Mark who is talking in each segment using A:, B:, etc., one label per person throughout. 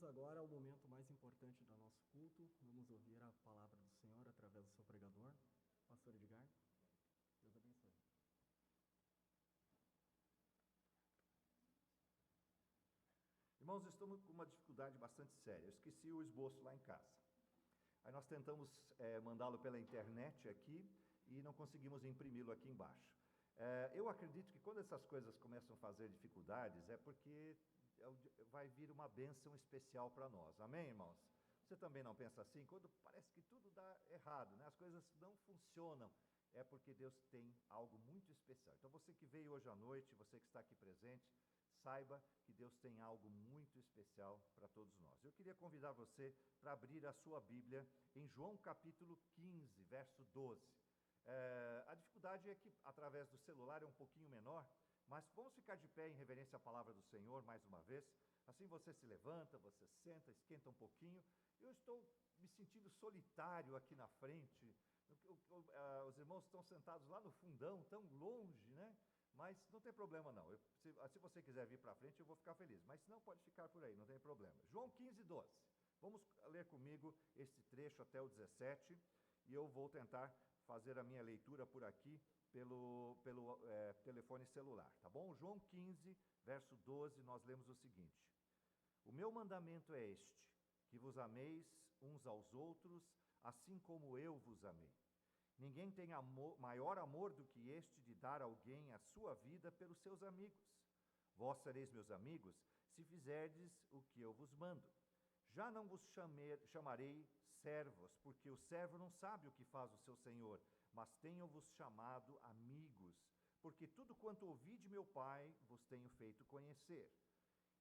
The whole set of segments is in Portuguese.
A: Vamos agora ao momento mais importante do nosso culto. Vamos ouvir a palavra do Senhor através do seu pregador, Pastor Edgar. Deus abençoe.
B: Irmãos, estamos com uma dificuldade bastante séria. Eu esqueci o esboço lá em casa. Aí nós tentamos mandá-lo pela internet aqui e não conseguimos imprimi-lo aqui embaixo. Eu acredito que quando essas coisas começam a fazer dificuldades é porque vai vir uma bênção especial para nós. Amém, irmãos? Você também não pensa assim? Quando parece que tudo dá errado, né? As coisas não funcionam, é porque Deus tem algo muito especial. Então você que veio hoje à noite, você que está aqui presente, saiba que Deus tem algo muito especial para todos nós. Eu queria convidar você para abrir a sua Bíblia em João capítulo 15, verso 12. A dificuldade é que através do celular é um pouquinho menor, mas vamos ficar de pé em reverência à palavra do Senhor mais uma vez. Assim você se levanta, você senta, esquenta um pouquinho. Eu estou me sentindo solitário aqui na frente. Os irmãos estão sentados lá no fundão, tão longe, né? Mas não tem problema não, se você quiser vir para frente eu vou ficar feliz, mas se não pode ficar por aí, não tem problema. João 15, 12, vamos ler comigo este trecho até o 17, e eu vou tentar fazer a minha leitura por aqui, pelo telefone celular, tá bom? João 15, verso 12, nós lemos o seguinte: o meu mandamento é este, que vos ameis uns aos outros, assim como eu vos amei. Ninguém tem maior amor do que este de dar a alguém a sua vida pelos seus amigos. Vós sereis meus amigos, se fizerdes o que eu vos mando. Já não vos chamarei servos, porque o servo não sabe o que faz o seu senhor, mas tenho-vos chamado amigos, porque tudo quanto ouvi de meu Pai vos tenho feito conhecer.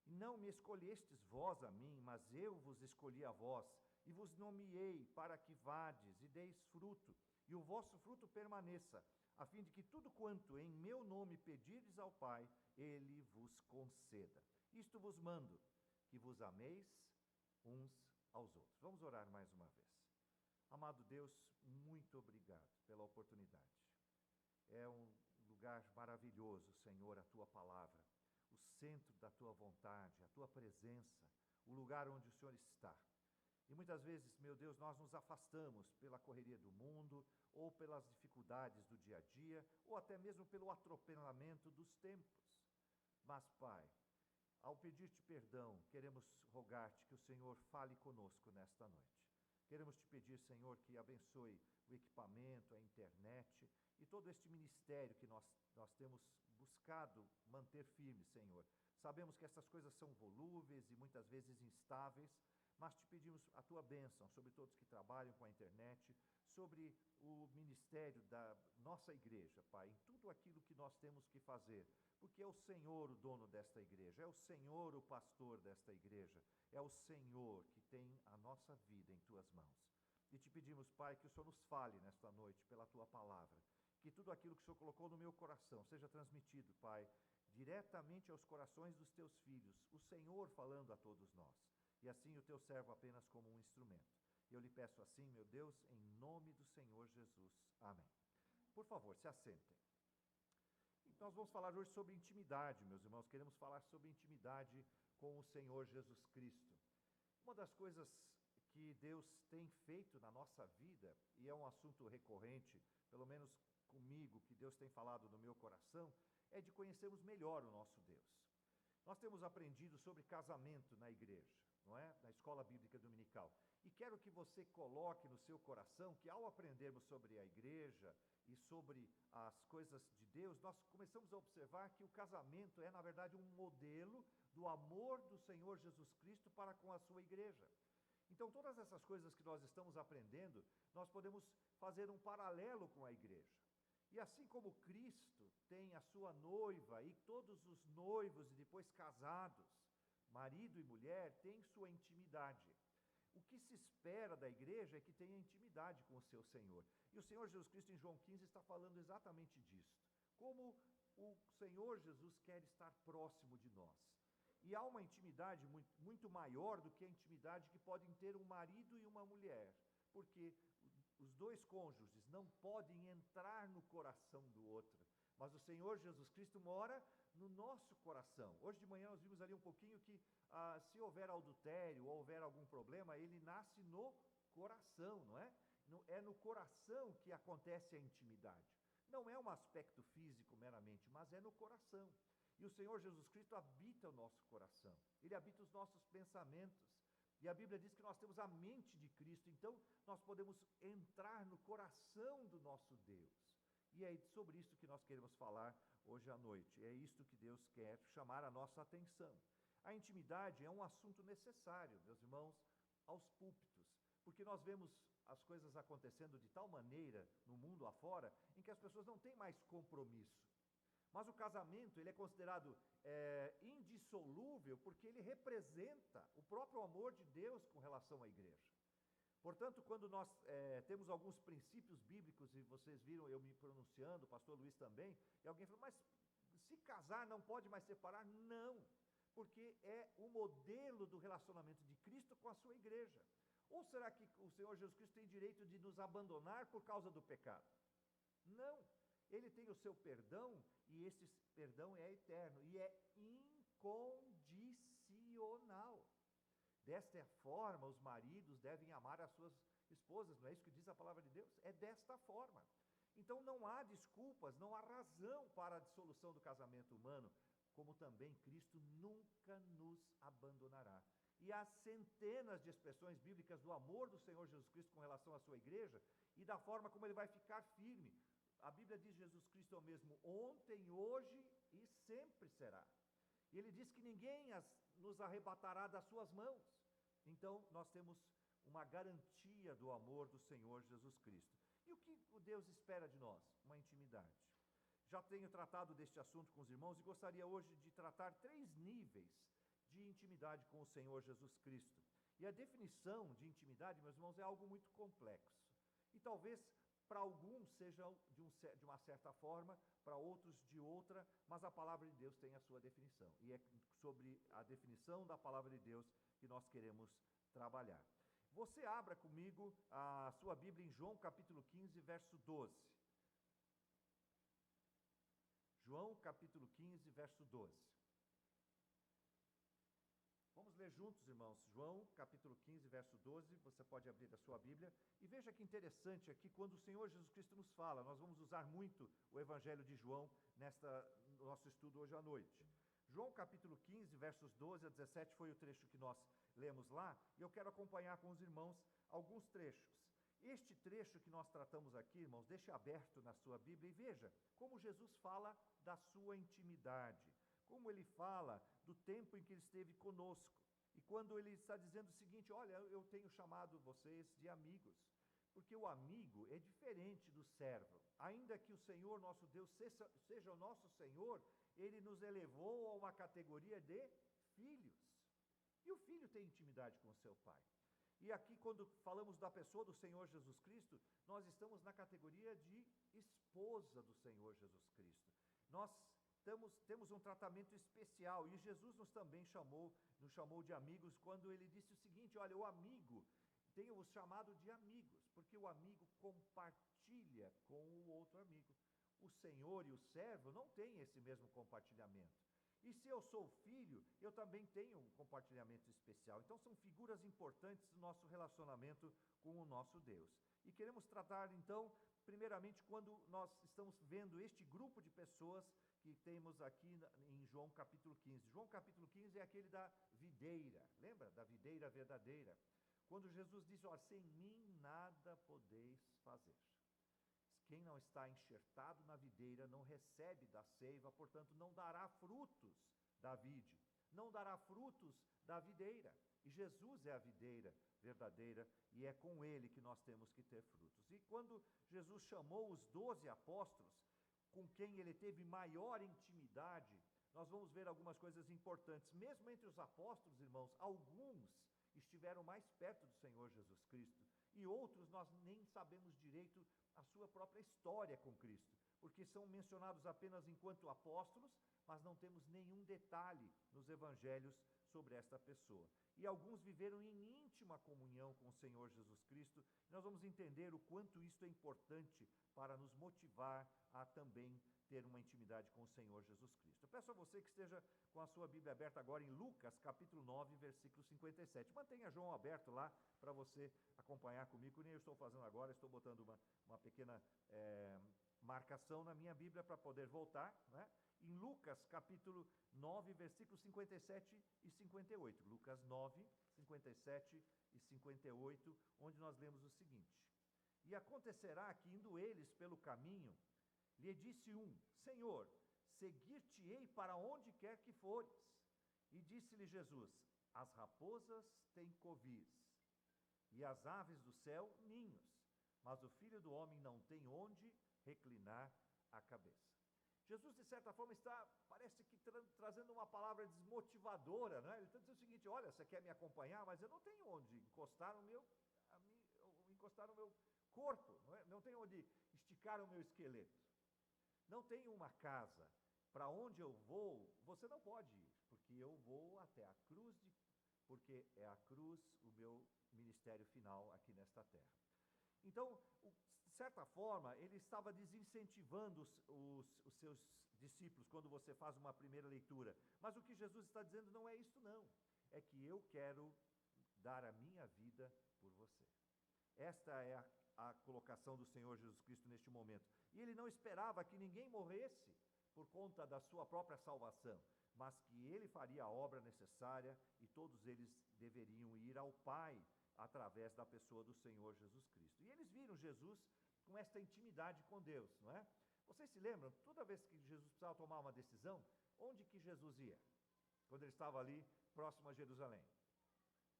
B: E não me escolhestes vós a mim, mas eu vos escolhi a vós, e vos nomeei para que vades e deis fruto, e o vosso fruto permaneça, a fim de que tudo quanto em meu nome pedirdes ao Pai, Ele vos conceda. Isto vos mando, que vos ameis uns aos outros. Vamos orar mais uma vez. Amado Deus, muito obrigado pela oportunidade. É um lugar maravilhoso, Senhor, a Tua palavra, o centro da Tua vontade, a Tua presença, o lugar onde o Senhor está. E muitas vezes, meu Deus, nós nos afastamos pela correria do mundo, ou pelas dificuldades do dia a dia, ou até mesmo pelo atropelamento dos tempos. Mas, Pai, ao pedir-te perdão, queremos rogar-te que o Senhor fale conosco nesta noite. Queremos te pedir, Senhor, que abençoe o equipamento, a internet e todo este ministério que nós temos buscado manter firme, Senhor. Sabemos que essas coisas são volúveis e muitas vezes instáveis, mas te pedimos a tua bênção sobre todos que trabalham com a internet, sobre o ministério da nossa igreja, Pai, em tudo aquilo que nós temos que fazer, porque é o Senhor o dono desta igreja, é o Senhor o pastor desta igreja, é o Senhor que tem a nossa vida em tuas mãos. E te pedimos, Pai, que o Senhor nos fale nesta noite pela tua palavra, que tudo aquilo que o Senhor colocou no meu coração seja transmitido, Pai, diretamente aos corações dos teus filhos, o Senhor falando a todos nós. E assim o teu servo apenas como um instrumento. Eu lhe peço assim, meu Deus, em nome do Senhor Jesus. Amém. Por favor, se assentem. E nós vamos falar hoje sobre intimidade, meus irmãos. Queremos falar sobre intimidade com o Senhor Jesus Cristo. Uma das coisas que Deus tem feito na nossa vida, e é um assunto recorrente, pelo menos comigo, que Deus tem falado no meu coração, é de conhecermos melhor o nosso Deus. Nós temos aprendido sobre casamento na igreja, não é? Na escola bíblica dominical. E quero que você coloque no seu coração que ao aprendermos sobre a igreja e sobre as coisas de Deus, nós começamos a observar que o casamento é, na verdade, um modelo do amor do Senhor Jesus Cristo para com a sua igreja. Então, todas essas coisas que nós estamos aprendendo, nós podemos fazer um paralelo com a igreja. E assim como Cristo tem a sua noiva e todos os noivos e depois casados, marido e mulher, têm sua intimidade. O que se espera da igreja é que tenha intimidade com o seu Senhor. E o Senhor Jesus Cristo em João 15 está falando exatamente disto. Como o Senhor Jesus quer estar próximo de nós. E há uma intimidade muito maior do que a intimidade que podem ter um marido e uma mulher. Porque os dois cônjuges não podem entrar no coração do outro, mas o Senhor Jesus Cristo mora no nosso coração. Hoje de manhã nós vimos ali um pouquinho que se houver adultério ou houver algum problema, ele nasce no coração, não é? É no coração que acontece a intimidade. Não é um aspecto físico meramente, mas é no coração. E o Senhor Jesus Cristo habita o nosso coração. Ele habita os nossos pensamentos. E a Bíblia diz que nós temos a mente de Cristo, então nós podemos entrar no coração do nosso Deus. E é sobre isso que nós queremos falar hoje à noite. É isto que Deus quer chamar a nossa atenção. A intimidade é um assunto necessário, meus irmãos, aos púlpitos, porque nós vemos as coisas acontecendo de tal maneira no mundo afora, em que as pessoas não têm mais compromisso. Mas o casamento, ele é considerado indissolúvel, porque ele representa o próprio amor de Deus com relação à igreja. Portanto, quando nós temos alguns princípios bíblicos, e vocês viram eu me pronunciando, o pastor Luiz também, e alguém falou, mas se casar não pode mais separar? Não, porque é o modelo do relacionamento de Cristo com a sua igreja. Ou será que o Senhor Jesus Cristo tem direito de nos abandonar por causa do pecado? Não, ele tem o seu perdão, e esse perdão é eterno, e é incondicional. Desta forma, os maridos devem amar as suas esposas, não é isso que diz a palavra de Deus? É desta forma. Então não há desculpas, não há razão para a dissolução do casamento humano, como também Cristo nunca nos abandonará. E há centenas de expressões bíblicas do amor do Senhor Jesus Cristo com relação à sua igreja e da forma como ele vai ficar firme. A Bíblia diz que Jesus Cristo é o mesmo ontem, hoje e sempre será. E ele diz que ninguém nos arrebatará das suas mãos. Então, nós temos uma garantia do amor do Senhor Jesus Cristo. E o que Deus espera de nós? Uma intimidade. Já tenho tratado deste assunto com os irmãos e gostaria hoje de tratar 3 níveis de intimidade com o Senhor Jesus Cristo. E a definição de intimidade, meus irmãos, é algo muito complexo. E talvez para alguns seja de uma certa forma, para outros de outra, mas a palavra de Deus tem a sua definição. E é sobre a definição da palavra de Deus que nós queremos trabalhar. Você abra comigo a sua Bíblia em João capítulo 15, verso 12. João capítulo 15, verso 12. Vamos ler juntos, irmãos, João capítulo 15, verso 12, você pode abrir a sua Bíblia, e veja que interessante aqui, quando o Senhor Jesus Cristo nos fala, nós vamos usar muito o Evangelho de João no nosso estudo hoje à noite. João capítulo 15, versos 12 a 17, foi o trecho que nós lemos lá, e eu quero acompanhar com os irmãos alguns trechos. Este trecho que nós tratamos aqui, irmãos, deixe aberto na sua Bíblia, e veja como Jesus fala da sua intimidade, como ele fala do tempo em que ele esteve conosco. E quando ele está dizendo o seguinte, olha, eu tenho chamado vocês de amigos, porque o amigo é diferente do servo. Ainda que o Senhor nosso Deus seja o nosso Senhor, ele nos elevou a uma categoria de filhos. E o filho tem intimidade com o seu pai. E aqui, quando falamos da pessoa do Senhor Jesus Cristo, nós estamos na categoria de esposa do Senhor Jesus Cristo. Nós temos um tratamento especial, e Jesus nos chamou de amigos, quando ele disse o seguinte, olha, o amigo, tenho-os chamado de amigos, porque o amigo compartilha com o outro amigo. O Senhor e o servo não têm esse mesmo compartilhamento. E se eu sou filho, eu também tenho um compartilhamento especial. Então são figuras importantes do nosso relacionamento com o nosso Deus. E queremos tratar então, primeiramente, quando nós estamos vendo este grupo de pessoas que temos aqui em João capítulo 15. João capítulo 15 é aquele da videira, lembra? Da videira verdadeira. Quando Jesus diz, ó, sem mim nada podeis fazer. Quem não está enxertado na videira não recebe da seiva, portanto não dará frutos da vide, não dará frutos da videira. E Jesus é a videira verdadeira e é com ele que nós temos que ter frutos. E quando Jesus chamou os 12 apóstolos, com quem ele teve maior intimidade, nós vamos ver algumas coisas importantes. Mesmo entre os apóstolos, irmãos, alguns estiveram mais perto do Senhor Jesus Cristo, e outros nós nem sabemos direito a sua própria história com Cristo, porque são mencionados apenas enquanto apóstolos, mas não temos nenhum detalhe nos evangelhos sobre esta pessoa. E alguns viveram em íntima comunhão com o Senhor Jesus Cristo. Nós vamos entender o quanto isso é importante para nos motivar a também ter uma intimidade com o Senhor Jesus Cristo. Eu peço a você que esteja com a sua Bíblia aberta agora em Lucas, capítulo 9, versículo 57. Mantenha João aberto lá para você acompanhar comigo. Nem eu estou fazendo agora, estou botando uma pequena marcação na minha Bíblia para poder voltar, né? Em Lucas, capítulo 9, versículos 57 e 58. Lucas 9, 57 e 58, onde nós lemos o seguinte: E acontecerá que, indo eles pelo caminho, lhe disse um: Senhor, seguir-te-ei para onde quer que fores. E disse-lhe Jesus: As raposas têm covis, e as aves do céu ninhos, mas o Filho do Homem não tem onde reclinar a cabeça. Jesus, de certa forma, parece que trazendo uma palavra desmotivadora, né? Ele está dizendo o seguinte: olha, você quer me acompanhar, mas eu não tenho onde encostar no meu corpo, não tenho onde esticar o meu esqueleto. Não tenho uma casa. Para onde eu vou, você não pode ir, porque eu vou até a cruz, porque é a cruz o meu ministério final aqui nesta terra. Então, de certa forma, ele estava desincentivando os seus discípulos quando você faz uma primeira leitura. Mas o que Jesus está dizendo não é isso não. É que eu quero dar a minha vida por você. Esta é a colocação do Senhor Jesus Cristo neste momento. E ele não esperava que ninguém morresse por conta da sua própria salvação, mas que ele faria a obra necessária e todos eles deveriam ir ao Pai através da pessoa do Senhor Jesus Cristo. E eles viram Jesus com esta intimidade com Deus, não é? Vocês se lembram, toda vez que Jesus precisava tomar uma decisão, onde que Jesus ia? Quando ele estava ali próximo a Jerusalém,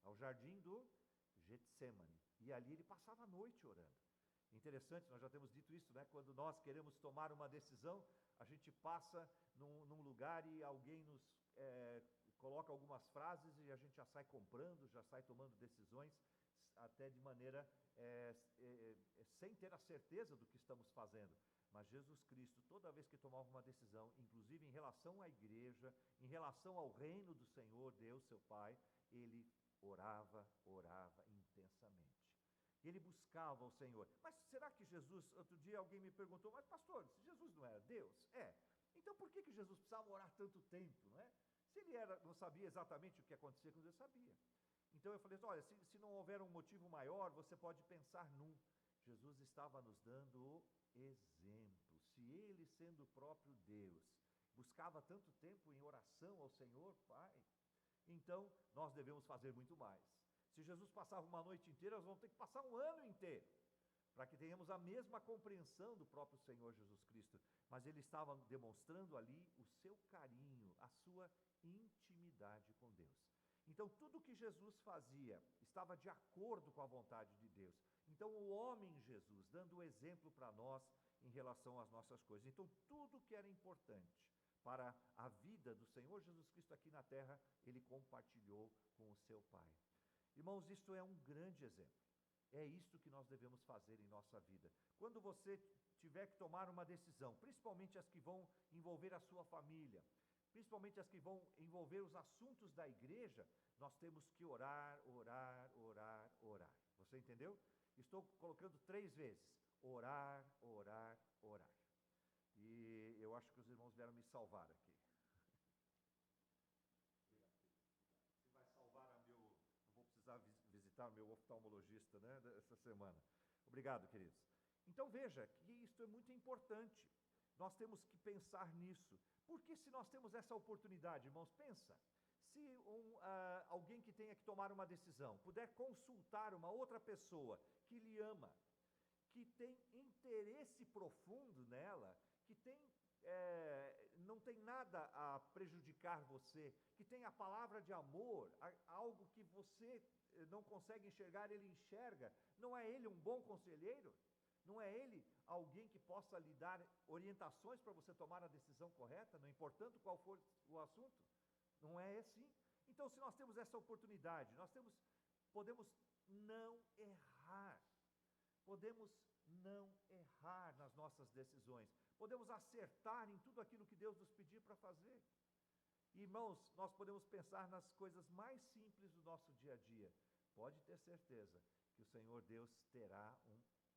B: ao jardim do Getsêmani. E ali ele passava a noite orando. Interessante, nós já temos dito isso, né? Quando nós queremos tomar uma decisão, a gente passa num lugar e alguém nos coloca algumas frases e a gente já sai comprando, já sai tomando decisões, até de maneira sem ter a certeza do que estamos fazendo. Mas Jesus Cristo, toda vez que tomava uma decisão, inclusive em relação à igreja, em relação ao reino do Senhor, Deus, seu Pai, ele orava intensamente. Ele buscava o Senhor. Mas será que Jesus, outro dia alguém me perguntou, mas pastor, se Jesus não era Deus? Então por que Jesus precisava orar tanto tempo, não é? Se ele não sabia exatamente o que acontecia com Deus, sabia. Então eu falei, olha, se não houver um motivo maior, você pode pensar num. Jesus estava nos dando o exemplo. Se ele, sendo o próprio Deus, buscava tanto tempo em oração ao Senhor, Pai, então nós devemos fazer muito mais. Se Jesus passava uma noite inteira, nós vamos ter que passar um ano inteiro, para que tenhamos a mesma compreensão do próprio Senhor Jesus Cristo. Mas ele estava demonstrando ali o seu carinho, a sua intimidade com Deus. Então tudo que Jesus fazia estava de acordo com a vontade de Deus. Então o homem Jesus, dando o exemplo para nós em relação às nossas coisas. Então tudo que era importante para a vida do Senhor Jesus Cristo aqui na terra, ele compartilhou com o seu Pai. Irmãos, isto é um grande exemplo. É isto que nós devemos fazer em nossa vida. Quando você tiver que tomar uma decisão, principalmente as que vão envolver a sua família, principalmente as que vão envolver os assuntos da igreja, nós temos que orar. Você entendeu? Estou colocando 3 vezes. Orar. E eu acho que os irmãos vieram me salvar aqui. Você vai salvar eu vou precisar visitar o meu oftalmologista, né, essa semana. Obrigado, queridos. Então veja que isto é muito importante. Nós temos que pensar nisso. Porque se nós temos essa oportunidade, irmãos, pensa, se alguém que tenha que tomar uma decisão puder consultar uma outra pessoa que lhe ama, que tem interesse profundo nela, que não tem nada a prejudicar você, que tem a palavra de amor, algo que você não consegue enxergar, ele enxerga, não é ele um bom conselheiro? Não é ele alguém que possa lhe dar orientações para você tomar a decisão correta, não importando qual for o assunto? Não é assim? Então, se nós temos essa oportunidade, podemos não errar. Podemos não errar nas nossas decisões. Podemos acertar em tudo aquilo que Deus nos pedir para fazer. E, irmãos, nós podemos pensar nas coisas mais simples do nosso dia a dia. Pode ter certeza que o Senhor Deus terá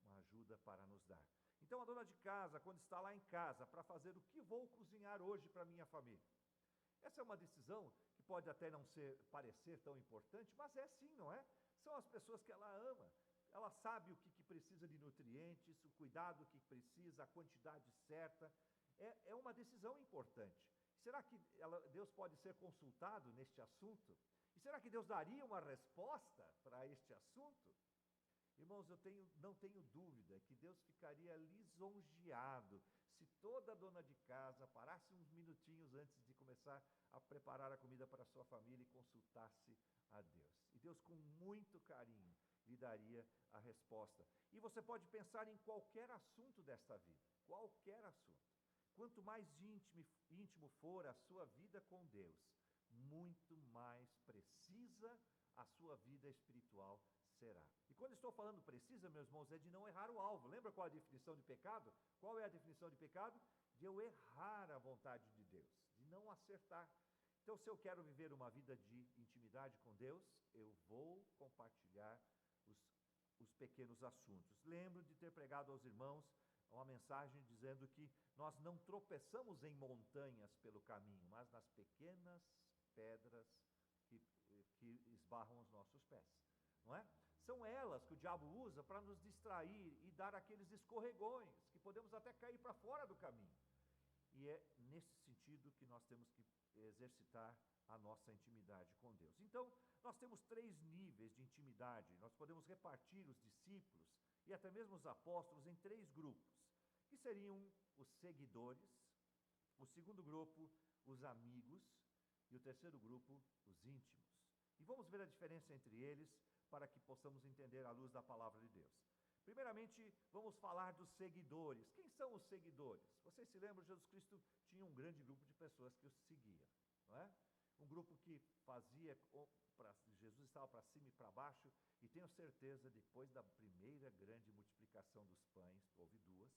B: uma ajuda para nos dar. Então, a dona de casa, quando está lá em casa, para fazer o que vou cozinhar hoje para minha família. Essa é uma decisão que pode até não parecer tão importante, mas é sim, não é? São as pessoas que ela ama. Ela sabe o que precisa de nutrientes, o cuidado que precisa, a quantidade certa. É uma decisão importante. Será que Deus pode ser consultado neste assunto? E será que Deus daria uma resposta para este assunto? Irmãos, não tenho dúvida que Deus ficaria lisonjeado se toda dona de casa parasse uns minutinhos antes de começar a preparar a comida para a sua família e consultasse a Deus. E Deus, com muito carinho, lhe daria a resposta. E você pode pensar em qualquer assunto desta vida, qualquer assunto. Quanto mais íntimo for a sua vida com Deus, muito mais precisa a sua vida espiritual será. E quando estou falando precisa, meus irmãos, é de não errar o alvo. Lembra qual é a definição de pecado? Qual é a definição de pecado? De eu errar a vontade de Deus, de não acertar. Então, se eu quero viver uma vida de intimidade com Deus, eu vou compartilhar os pequenos assuntos. Lembro de ter pregado aos irmãos uma mensagem dizendo que nós não tropeçamos em montanhas pelo caminho, mas nas pequenas pedras que esbarram os nossos pés, não é? São elas que o diabo usa para nos distrair e dar aqueles escorregões, que podemos até cair para fora do caminho. E é nesse sentido que nós temos que exercitar a nossa intimidade com Deus. Então, nós temos 3 níveis de intimidade. Nós podemos repartir os discípulos e até mesmo os apóstolos em 3 grupos, que seriam os seguidores, o segundo grupo, os amigos, e o terceiro grupo, os íntimos. E vamos ver a diferença entre eles para que possamos entender à luz da palavra de Deus. Primeiramente, vamos falar dos seguidores. Quem são os seguidores? Vocês se lembram, Jesus Cristo tinha um grande grupo de pessoas que o seguia, não é? Um grupo que fazia, Jesus estava para cima e para baixo, e tenho certeza, depois da primeira grande multiplicação dos pães, houve 2,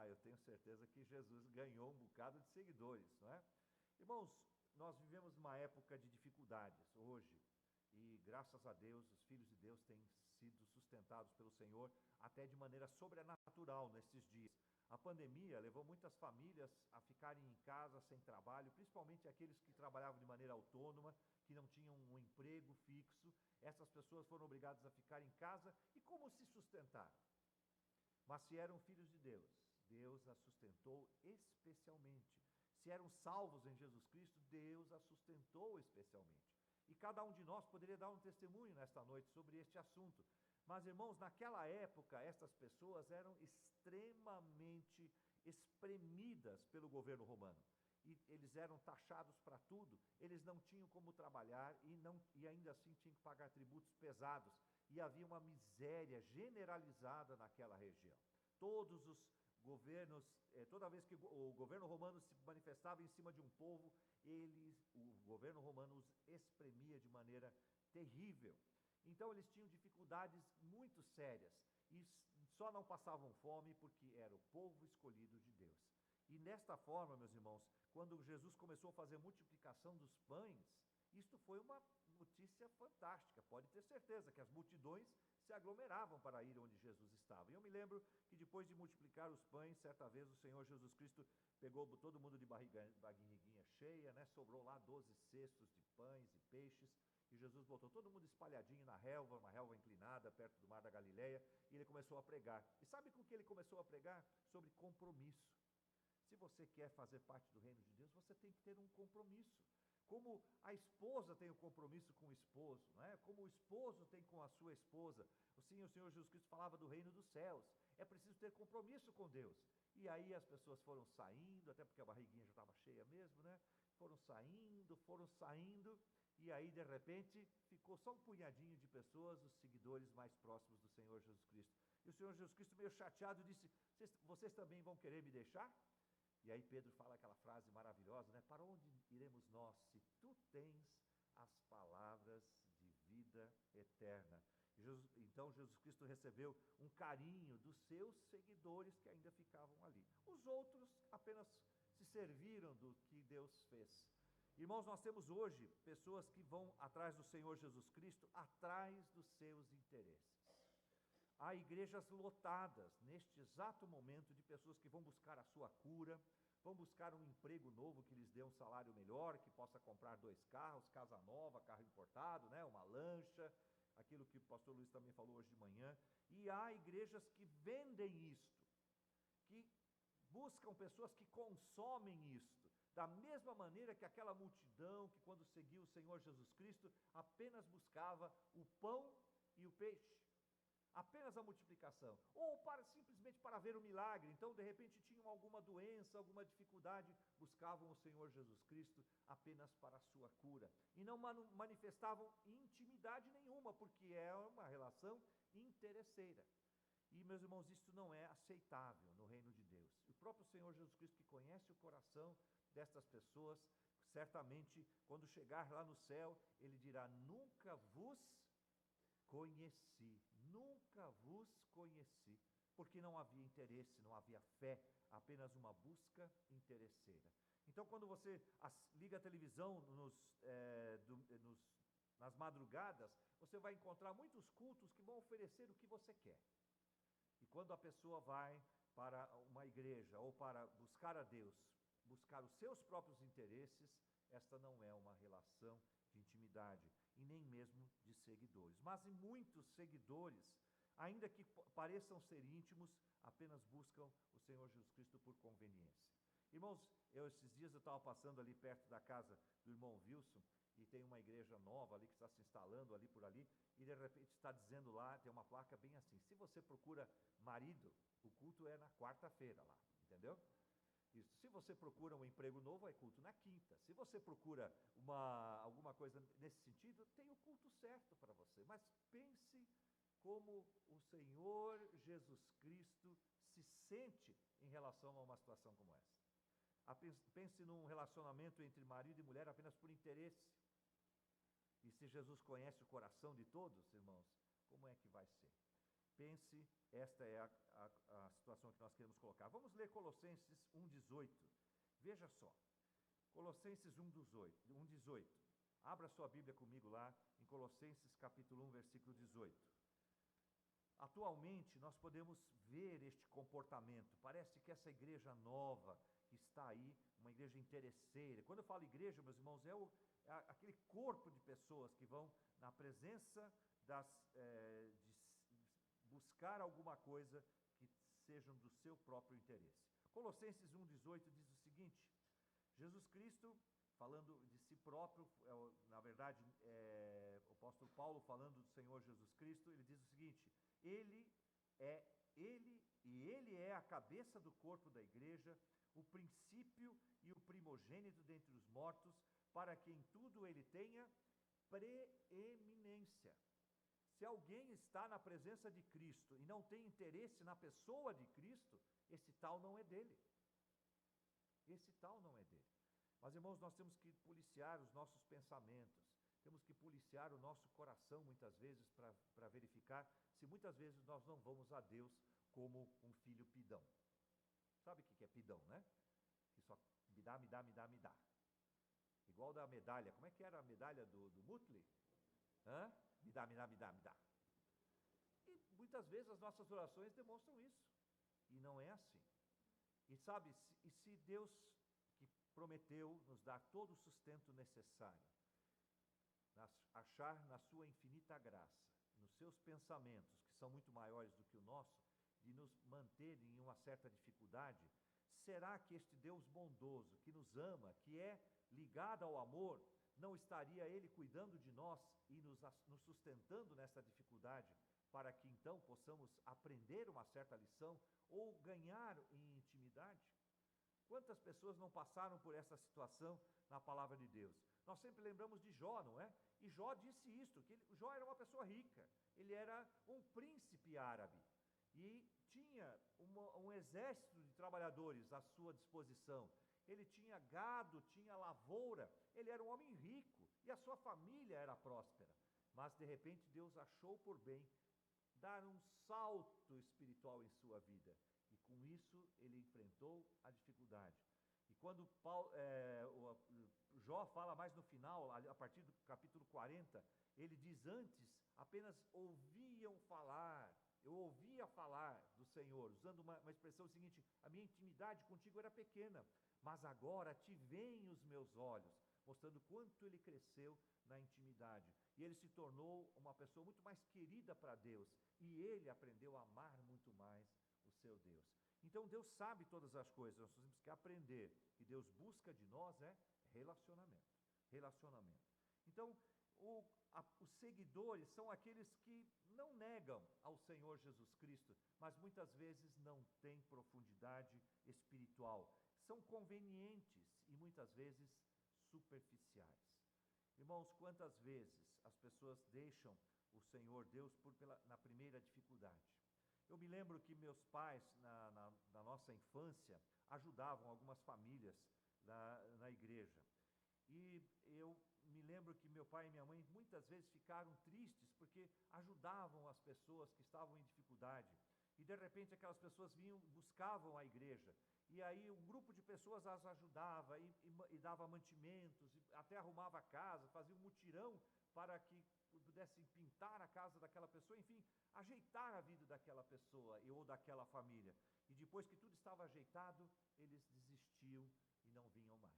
B: eu tenho certeza que Jesus ganhou um bocado de seguidores, não é? Irmãos, nós vivemos uma época de dificuldades hoje, e graças a Deus, os filhos de Deus têm sido sustentados pelo Senhor até de maneira sobrenatural nesses dias. A pandemia levou muitas famílias a ficarem em casa sem trabalho, principalmente aqueles que trabalhavam de maneira autônoma, que não tinham um emprego fixo. Essas pessoas foram obrigadas a ficar em casa, e como se sustentaram? Mas se eram filhos de Deus, Deus as sustentou especialmente. Se eram salvos em Jesus Cristo, Deus as sustentou especialmente. E cada um de nós poderia dar um testemunho nesta noite sobre este assunto. Mas, irmãos, naquela época, estas pessoas eram extremamente espremidas pelo governo romano. E eles eram taxados para tudo, eles não tinham como trabalhar e ainda assim tinham que pagar tributos pesados. E havia uma miséria generalizada naquela região. Todos os governos, toda vez que o governo romano se manifestava em cima de um povo, o governo romano os espremia de maneira terrível. Então eles tinham dificuldades muito sérias e só não passavam fome porque era o povo escolhido de Deus. E nesta forma, meus irmãos, quando Jesus começou a fazer a multiplicação dos pães, isto foi uma notícia fantástica. Pode ter certeza que as multidões se aglomeravam para ir onde Jesus estava. E eu me lembro que depois de multiplicar os pães, certa vez o Senhor Jesus Cristo pegou todo mundo de barriguinha cheia, né? Sobrou lá 12 cestos de pães e peixes, e Jesus botou todo mundo espalhadinho na relva, uma relva inclinada perto do mar da Galileia, e ele começou a pregar. E sabe com o que ele começou a pregar? Sobre compromisso. Se você quer fazer parte do reino de Deus, você tem que ter um compromisso. Como a esposa tem o compromisso com o esposo, não é? Como o esposo tem com a sua esposa. Sim, o Senhor Jesus Cristo falava do reino dos céus. É preciso ter compromisso com Deus. E aí as pessoas foram saindo, até porque a barriguinha já estava cheia mesmo, né? Foram saindo, e aí de repente ficou só um punhadinho de pessoas, os seguidores mais próximos do Senhor Jesus Cristo. E o Senhor Jesus Cristo, meio chateado, disse: vocês também vão querer me deixar? E aí Pedro fala aquela frase maravilhosa, né? Para onde iremos nós se tu tens as palavras de vida eterna? Então Jesus Cristo recebeu um carinho dos seus seguidores que ainda ficavam ali. Os outros apenas se serviram do que Deus fez. Irmãos, nós temos hoje pessoas que vão atrás do Senhor Jesus Cristo, atrás dos seus interesses. Há igrejas lotadas, neste exato momento, de pessoas que vão buscar a sua cura, vão buscar um emprego novo que lhes dê um salário melhor, que possa comprar 2 carros, casa nova, carro importado, né, uma lancha, aquilo que o pastor Luiz também falou hoje de manhã. E há igrejas que vendem isto, que buscam pessoas que consomem isto, da mesma maneira que aquela multidão que, quando seguiu o Senhor Jesus Cristo, apenas buscava o pão e o peixe, apenas a multiplicação, ou simplesmente para ver o milagre. Então, de repente, tinham alguma doença, alguma dificuldade, buscavam o Senhor Jesus Cristo apenas para a sua cura, e não manifestavam intimidade nenhuma, porque é uma relação interesseira. E, meus irmãos, isto não é aceitável no reino de Deus. O próprio Senhor Jesus Cristo, que conhece o coração destas pessoas, certamente, quando chegar lá no céu, ele dirá: nunca vos conheci, nunca vos conheci, porque não havia interesse, não havia fé, apenas uma busca interesseira. Então, quando você liga a televisão nas madrugadas, você vai encontrar muitos cultos que vão oferecer o que você quer. E quando a pessoa vai para uma igreja ou para buscar a Deus, buscar os seus próprios interesses, esta não é uma relação de intimidade e nem mesmo de seguidores. Mas muitos seguidores, ainda que pareçam ser íntimos, apenas buscam o Senhor Jesus Cristo por conveniência. Irmãos, esses dias eu estava passando ali perto da casa do irmão Wilson, e tem uma igreja nova ali que está se instalando ali por ali, e de repente está dizendo lá, tem uma placa bem assim: se você procura marido, o culto é na quarta-feira lá, entendeu? Isso. Se você procura um emprego novo, é culto na quinta. Se você procura alguma coisa nesse sentido, tem o culto certo para você. Mas pense como o Senhor Jesus Cristo se sente em relação a uma situação como essa. Pense num relacionamento entre marido e mulher apenas por interesse. E se Jesus conhece o coração de todos, irmãos, como é que vai ser? Pense, esta é a situação que nós queremos colocar. Vamos ler Colossenses 1,18. Veja só, Colossenses 1,18. Abra sua Bíblia comigo lá, em Colossenses capítulo 1, versículo 18. Atualmente, nós podemos ver este comportamento. Parece que essa igreja nova que está aí, uma igreja interesseira. Quando eu falo igreja, meus irmãos, é aquele corpo de pessoas que vão na presença de buscar alguma coisa que sejam do seu próprio interesse. Colossenses 1,18 diz o seguinte: Jesus Cristo, falando de si próprio, na verdade, o apóstolo Paulo falando do Senhor Jesus Cristo, ele diz o seguinte: Ele é a cabeça do corpo da igreja, o princípio e o primogênito dentre os mortos, para que em tudo ele tenha preeminência. Se alguém está na presença de Cristo e não tem interesse na pessoa de Cristo, esse tal não é dele. Esse tal não é dele. Mas, irmãos, nós temos que policiar os nossos pensamentos, temos que policiar o nosso coração muitas vezes para verificar se muitas vezes nós não vamos a Deus como um filho pidão. Sabe o que é pidão, né? Que só me dá, me dá, me dá, me dá. Igual da medalha. Como é que era a medalha do Mutley? Me dá, me dá, me dá, me dá. E muitas vezes as nossas orações demonstram isso. E não é assim. E sabe, se Deus, que prometeu nos dar todo o sustento necessário, achar na sua infinita graça, nos seus pensamentos, que são muito maiores do que o nosso, de nos manter em uma certa dificuldade, será que este Deus bondoso, que nos ama, que é ligado ao amor, não estaria Ele cuidando de nós e nos sustentando nessa dificuldade, para que então possamos aprender uma certa lição ou ganhar em intimidade? Quantas pessoas não passaram por essa situação na palavra de Deus? Nós sempre lembramos de Jó, não é? E Jó disse isto, que Jó era uma pessoa rica, ele era um príncipe árabe, e tinha um exército de trabalhadores à sua disposição. Ele tinha gado, tinha lavoura, ele era um homem rico, e a sua família era próspera. Mas, de repente, Deus achou por bem dar um salto espiritual em sua vida, e com isso ele enfrentou a dificuldade. E quando Jó fala mais no final, a partir do capítulo 40, ele diz: antes apenas ouviam falar, eu ouvia falar do Senhor, usando uma expressão seguinte: a minha intimidade contigo era pequena, mas agora te veem os meus olhos, mostrando quanto ele cresceu na intimidade. E ele se tornou uma pessoa muito mais querida para Deus, e ele aprendeu a amar muito mais o seu Deus. Então Deus sabe todas as coisas, nós temos que aprender, que Deus busca de nós relacionamento. Então, os seguidores são aqueles que não negam ao Senhor Jesus Cristo, mas muitas vezes não têm profundidade espiritual, são convenientes e muitas vezes superficiais. Irmãos, quantas vezes as pessoas deixam o Senhor Deus na primeira dificuldade? Eu me lembro que meus pais, na nossa infância, ajudavam algumas famílias na igreja. E eu me lembro que meu pai e minha mãe muitas vezes ficaram tristes porque ajudavam as pessoas que estavam em dificuldade. E de repente aquelas pessoas buscavam a igreja. E aí um grupo de pessoas as ajudava e dava mantimentos, e até arrumava a casa, fazia um mutirão para que pudessem pintar a casa daquela pessoa, enfim, ajeitar a vida daquela pessoa ou daquela família. E depois que tudo estava ajeitado, eles desistiam e não vinham mais.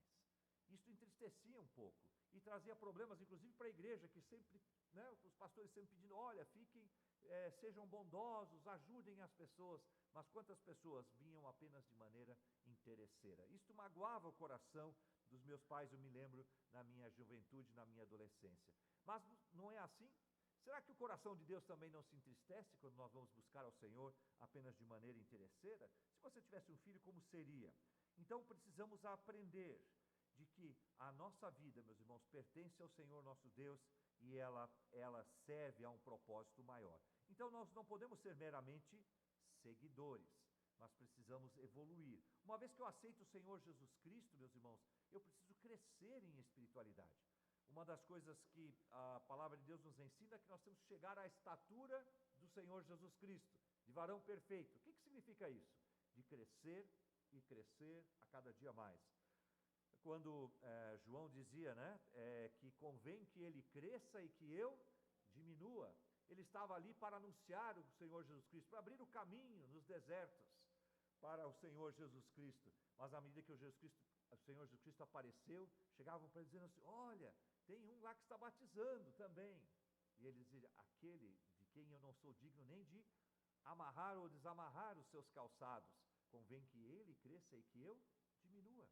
B: Isso entristecia um pouco e trazia problemas, inclusive para a igreja, que sempre, os pastores sempre pedindo: olha, fiquem, sejam bondosos, ajudem as pessoas. Mas quantas pessoas vinham apenas de maneira interesseira? Isto magoava o coração dos meus pais, eu me lembro, na minha juventude, na minha adolescência. Mas não é assim? Será que o coração de Deus também não se entristece quando nós vamos buscar ao Senhor apenas de maneira interesseira? Se você tivesse um filho, como seria? Então precisamos aprender de que a nossa vida, meus irmãos, pertence ao Senhor nosso Deus e ela serve a um propósito maior. Então nós não podemos ser meramente seguidores, mas precisamos evoluir. Uma vez que eu aceito o Senhor Jesus Cristo, meus irmãos, eu preciso crescer em espiritualidade. Uma das coisas que a palavra de Deus nos ensina é que nós temos que chegar à estatura do Senhor Jesus Cristo, de varão perfeito. O que significa isso? De crescer e crescer a cada dia mais. Quando João dizia, que convém que ele cresça e que eu diminua, ele estava ali para anunciar o Senhor Jesus Cristo, para abrir o caminho nos desertos para o Senhor Jesus Cristo. Mas à medida que o Senhor Jesus Cristo apareceu, chegavam para ele dizendo assim: olha, tem um lá que está batizando também. E ele dizia: aquele de quem eu não sou digno nem de amarrar ou desamarrar os seus calçados, convém que ele cresça e que eu diminua.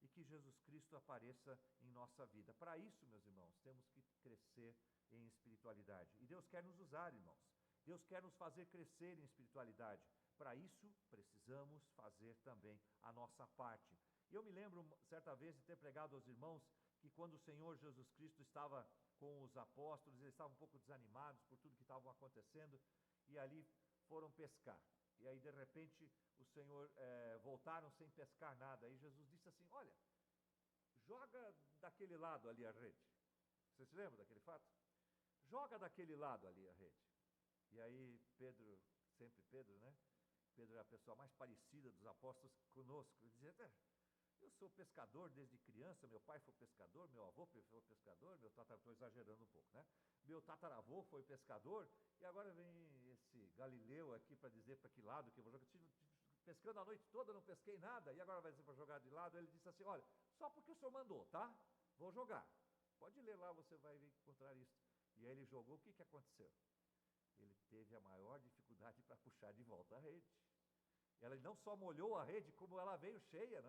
B: E que Jesus Cristo apareça em nossa vida. Para isso, meus irmãos, temos que crescer em espiritualidade. E Deus quer nos usar, irmãos. Deus quer nos fazer crescer em espiritualidade. Para isso, precisamos fazer também a nossa parte. E eu me lembro, certa vez, de ter pregado aos irmãos que quando o Senhor Jesus Cristo estava com os apóstolos, eles estavam um pouco desanimados por tudo que estava acontecendo, e ali foram pescar. E aí, de repente, o Senhor voltaram sem pescar nada. Aí Jesus disse assim: olha, joga daquele lado ali a rede. Você se lembra daquele fato? Joga daquele lado ali a rede. E aí Pedro, sempre Pedro, Pedro é a pessoa mais parecida dos apóstolos conosco. Ele dizia: eu sou pescador desde criança, meu pai foi pescador, meu avô foi pescador, estou exagerando um pouco, meu tataravô foi pescador, e agora vem esse Galileu aqui para dizer para que lado que eu vou jogar. Pescando a noite toda, não pesquei nada, e agora vai dizer para jogar de lado. Ele disse assim: olha, só porque o senhor mandou, tá? Vou jogar. Pode ler lá, você vai encontrar isso. E aí ele jogou, o que aconteceu? Ele teve a maior dificuldade para puxar de volta a rede. Ela não só molhou a rede, como ela veio cheia,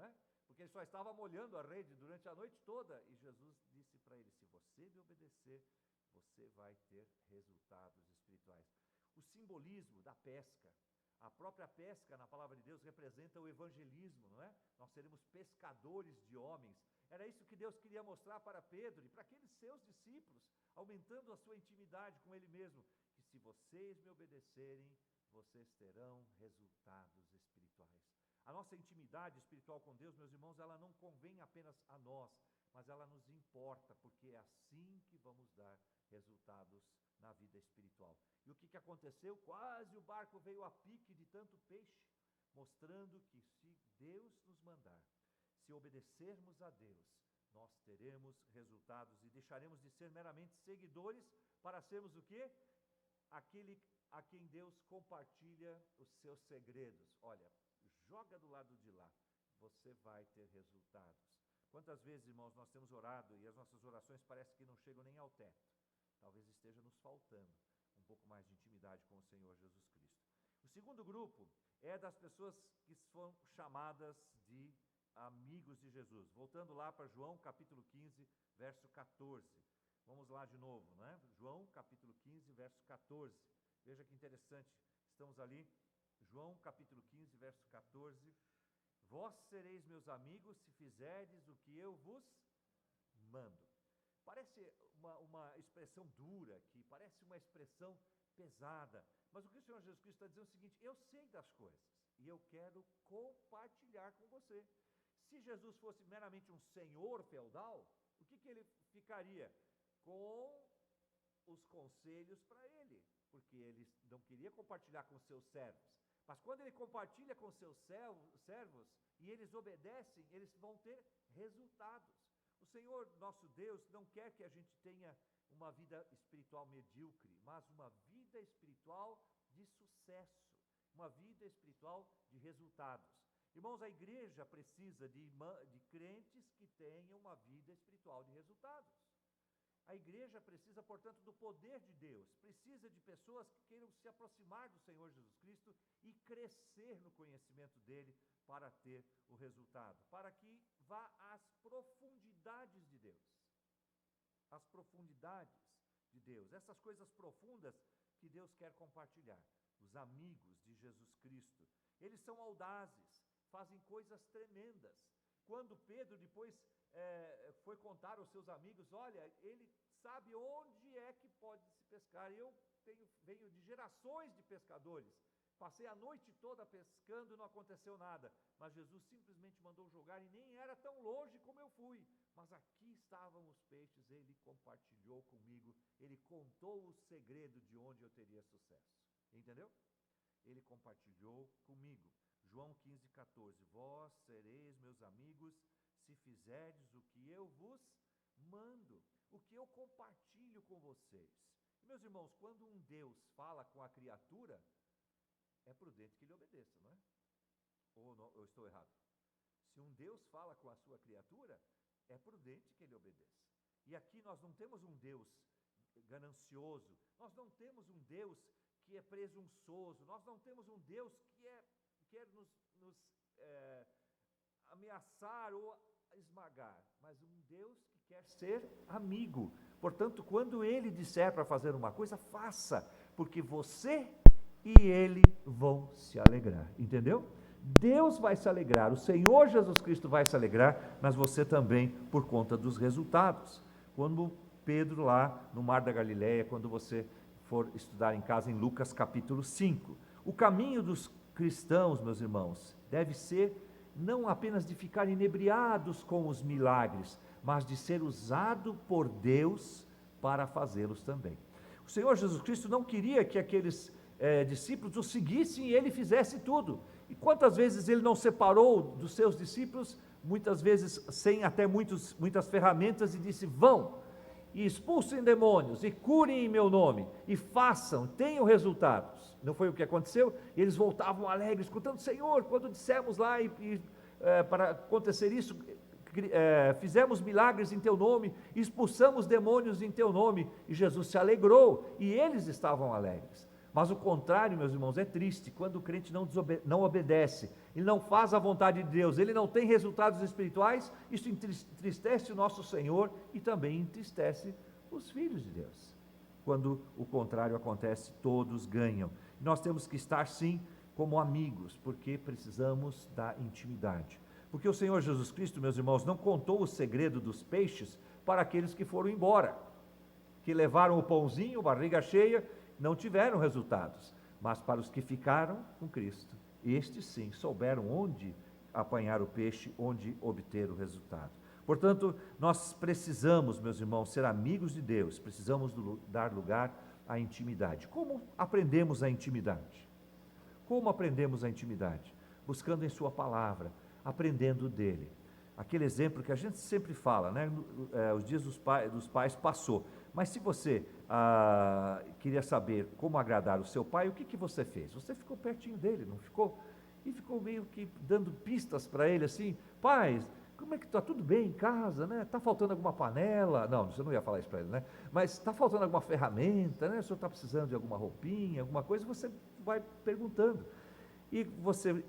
B: porque ele só estava molhando a rede durante a noite toda. E Jesus disse para ele: se você me obedecer, você vai ter resultados espirituais. O simbolismo da pesca, a própria pesca na palavra de Deus representa o evangelismo, Nós seremos pescadores de homens. Era isso que Deus queria mostrar para Pedro e para aqueles seus discípulos, aumentando a sua intimidade com Ele mesmo, que se vocês me obedecerem, vocês terão resultados espirituais. A nossa intimidade espiritual com Deus, meus irmãos, ela não convém apenas a nós, mas ela nos importa, porque é assim que vamos dar resultados na vida espiritual. E o que aconteceu? Quase o barco veio a pique de tanto peixe, mostrando que se Deus nos mandar, se obedecermos a Deus, nós teremos resultados e deixaremos de ser meramente seguidores para sermos o quê? Aquele a quem Deus compartilha os seus segredos. Olha, joga do lado de lá, você vai ter resultados. Quantas vezes, irmãos, nós temos orado e as nossas orações parecem que não chegam nem ao teto. Talvez esteja nos faltando um pouco mais de intimidade com o Senhor Jesus Cristo. O segundo grupo é das pessoas que são chamadas de amigos de Jesus. Voltando lá para João capítulo 15, verso 14. Vamos lá de novo, né? João capítulo 15, verso 14. Veja que interessante, estamos ali, João capítulo 15, verso 14. Vós sereis meus amigos se fizerdes o que eu vos mando. Parece uma expressão dura aqui, parece uma expressão pesada, mas o que o Senhor Jesus Cristo está dizendo é o seguinte: eu sei das coisas e eu quero compartilhar com você. Se Jesus fosse meramente um senhor feudal, o que ele ficaria? Com os conselhos para ele, porque ele não queria compartilhar com seus servos. Mas quando ele compartilha com seus servos e eles obedecem, eles vão ter resultados. O Senhor, nosso Deus, não quer que a gente tenha uma vida espiritual medíocre, mas uma vida espiritual de sucesso, uma vida espiritual de resultados. Irmãos, a igreja precisa de crentes que tenham uma vida espiritual de resultados. A igreja precisa, portanto, do poder de Deus, precisa de pessoas que queiram se aproximar do Senhor Jesus Cristo e crescer no conhecimento dele para ter o resultado, para que vá às profundidades de Deus. As profundidades de Deus, essas coisas profundas que Deus quer compartilhar. Os amigos de Jesus Cristo, eles são audazes, fazem coisas tremendas. Quando Pedro depois foi contar aos seus amigos, olha, ele sabe onde é que pode se pescar. Eu venho de gerações de pescadores, passei a noite toda pescando e não aconteceu nada, mas Jesus simplesmente mandou jogar e nem era tão longe como eu fui, mas aqui estavam os peixes. Ele compartilhou comigo, ele contou o segredo de onde eu teria sucesso, entendeu? Ele compartilhou comigo. João 15, 14, vós sereis meus amigos se fizerdes o que eu vos mando, o que eu compartilho com vocês. E, meus irmãos, quando um Deus fala com a criatura, é prudente que ele obedeça, não é? Ou não, eu estou errado? Se um Deus fala com a sua criatura, é prudente que ele obedeça. E aqui nós não temos um Deus ganancioso, nós não temos um Deus que é presunçoso, nós não temos um Deus que quer nos ameaçar ou esmagar, mas um Deus que quer ser amigo. Portanto, quando ele disser para fazer uma coisa, faça, porque você e ele vão se alegrar, entendeu? Deus vai se alegrar, o Senhor Jesus Cristo vai se alegrar, mas você também, por conta dos resultados. Quando Pedro lá no Mar da Galileia, quando você for estudar em casa em Lucas capítulo 5, o caminho dos cristãos, meus irmãos, deve ser não apenas de ficar inebriados com os milagres, mas de ser usado por Deus para fazê-los também. O Senhor Jesus Cristo não queria que aqueles discípulos o seguissem e ele fizesse tudo. E quantas vezes ele não separou dos seus discípulos, muitas vezes sem até muitas ferramentas, e disse: vão e expulsem demônios e curem em meu nome e façam, tenham resultados. Não foi o que aconteceu? Eles voltavam alegres, escutando: Senhor, quando dissemos lá para acontecer isso, fizemos milagres em teu nome, expulsamos demônios em teu nome, e Jesus se alegrou e eles estavam alegres. Mas o contrário, meus irmãos, é triste. Quando o crente não obedece, ele não faz a vontade de Deus, ele não tem resultados espirituais, isso entristece o nosso Senhor e também entristece os filhos de Deus. Quando o contrário acontece, todos ganham. Nós temos que estar, sim, como amigos, porque precisamos da intimidade. Porque o Senhor Jesus Cristo, meus irmãos, não contou o segredo dos peixes para aqueles que foram embora, que levaram o pãozinho, barriga cheia, não tiveram resultados, mas para os que ficaram com Cristo, estes sim souberam onde apanhar o peixe, onde obter o resultado. Portanto, nós precisamos, meus irmãos, ser amigos de Deus, precisamos dar lugar à intimidade. Como aprendemos a intimidade? Como aprendemos a intimidade? Buscando em sua palavra, aprendendo dele. aquele exemplo que a gente sempre fala, né? Os dias dos pais passou. Mas se você queria saber como agradar o seu pai, o que você fez? Você ficou pertinho dele, não ficou? E ficou meio que dando pistas para ele assim, pai, como é que está? Tudo bem em casa, né? Está faltando alguma panela? Não, você não ia falar isso para ele, né? Mas está faltando alguma ferramenta, né? O senhor está precisando de alguma roupinha, alguma coisa? Você vai perguntando. E você,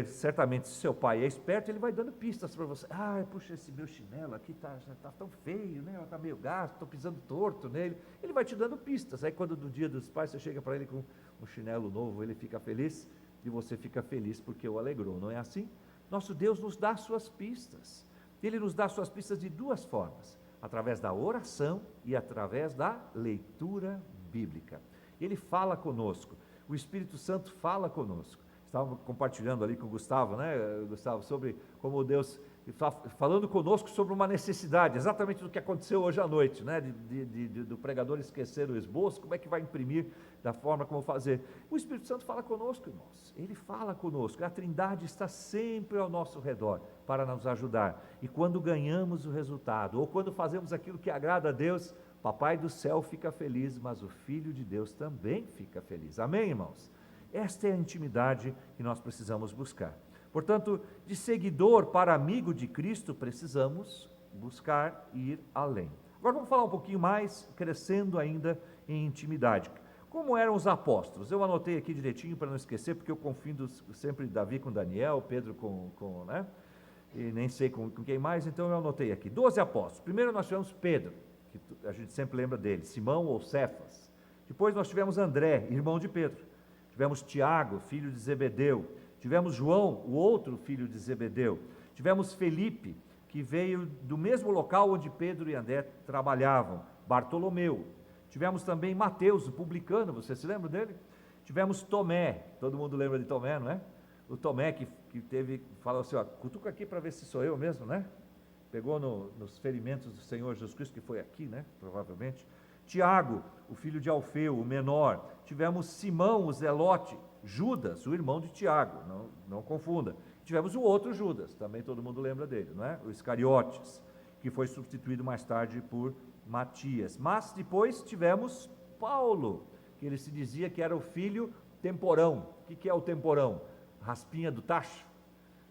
B: certamente, se seu pai é esperto, ele vai dando pistas para você. Ah, puxa, esse meu chinelo aqui está tão feio, né? Está meio gasto, estou pisando torto nele. Ele vai te dando pistas. Aí quando no dia dos pais você chega para ele com um chinelo novo, ele fica feliz e você fica feliz porque o alegrou, não é assim? Nosso Deus nos dá suas pistas. Ele nos dá suas pistas de duas formas: através da oração e através da leitura bíblica. Ele fala conosco, o Espírito Santo fala conosco. Estava compartilhando ali com o Gustavo, né, Gustavo, sobre como Deus está falando conosco sobre uma necessidade, exatamente do que aconteceu hoje à noite, né, do pregador esquecer o esboço, como é que vai imprimir, da forma como fazer. O Espírito Santo fala conosco, irmãos, ele fala conosco, a Trindade está sempre ao nosso redor para nos ajudar, e quando ganhamos o resultado, ou quando fazemos aquilo que agrada a Deus, Papai do céu fica feliz, mas o Filho de Deus também fica feliz, amém, irmãos? Esta é a intimidade que nós precisamos buscar. Portanto, de seguidor para amigo de Cristo, precisamos buscar ir além. Agora vamos falar um pouquinho mais, crescendo ainda em intimidade. Como eram os apóstolos? Eu anotei aqui direitinho para não esquecer, porque eu confundo sempre Davi com Daniel, Pedro né? E nem sei com quem mais, então eu anotei aqui. 12 apóstolos. Primeiro nós tivemos Pedro, que a gente sempre lembra dele, Simão ou Cefas. Depois nós tivemos André, irmão de Pedro. Tivemos Tiago, filho de Zebedeu. Tivemos João, o outro filho de Zebedeu. Tivemos Felipe, que veio do mesmo local onde Pedro e André trabalhavam. Bartolomeu. Tivemos também Mateus, o publicano, você se lembra dele? Tivemos Tomé, todo mundo lembra de Tomé, não é? O Tomé que falou assim, ó, cutuca aqui para ver se sou eu mesmo, né? Pegou nos ferimentos do Senhor Jesus Cristo, que foi aqui, né? Provavelmente. Tiago, o filho de Alfeu, o menor. Tivemos Simão, o Zelote. Judas, o irmão de Tiago, não confunda. Tivemos o outro Judas, também todo mundo lembra dele, não é? O Iscariotes, que foi substituído mais tarde por Matias. Mas depois tivemos Paulo, que ele se dizia que era o filho temporão. O que é o temporão? Raspinha do tacho,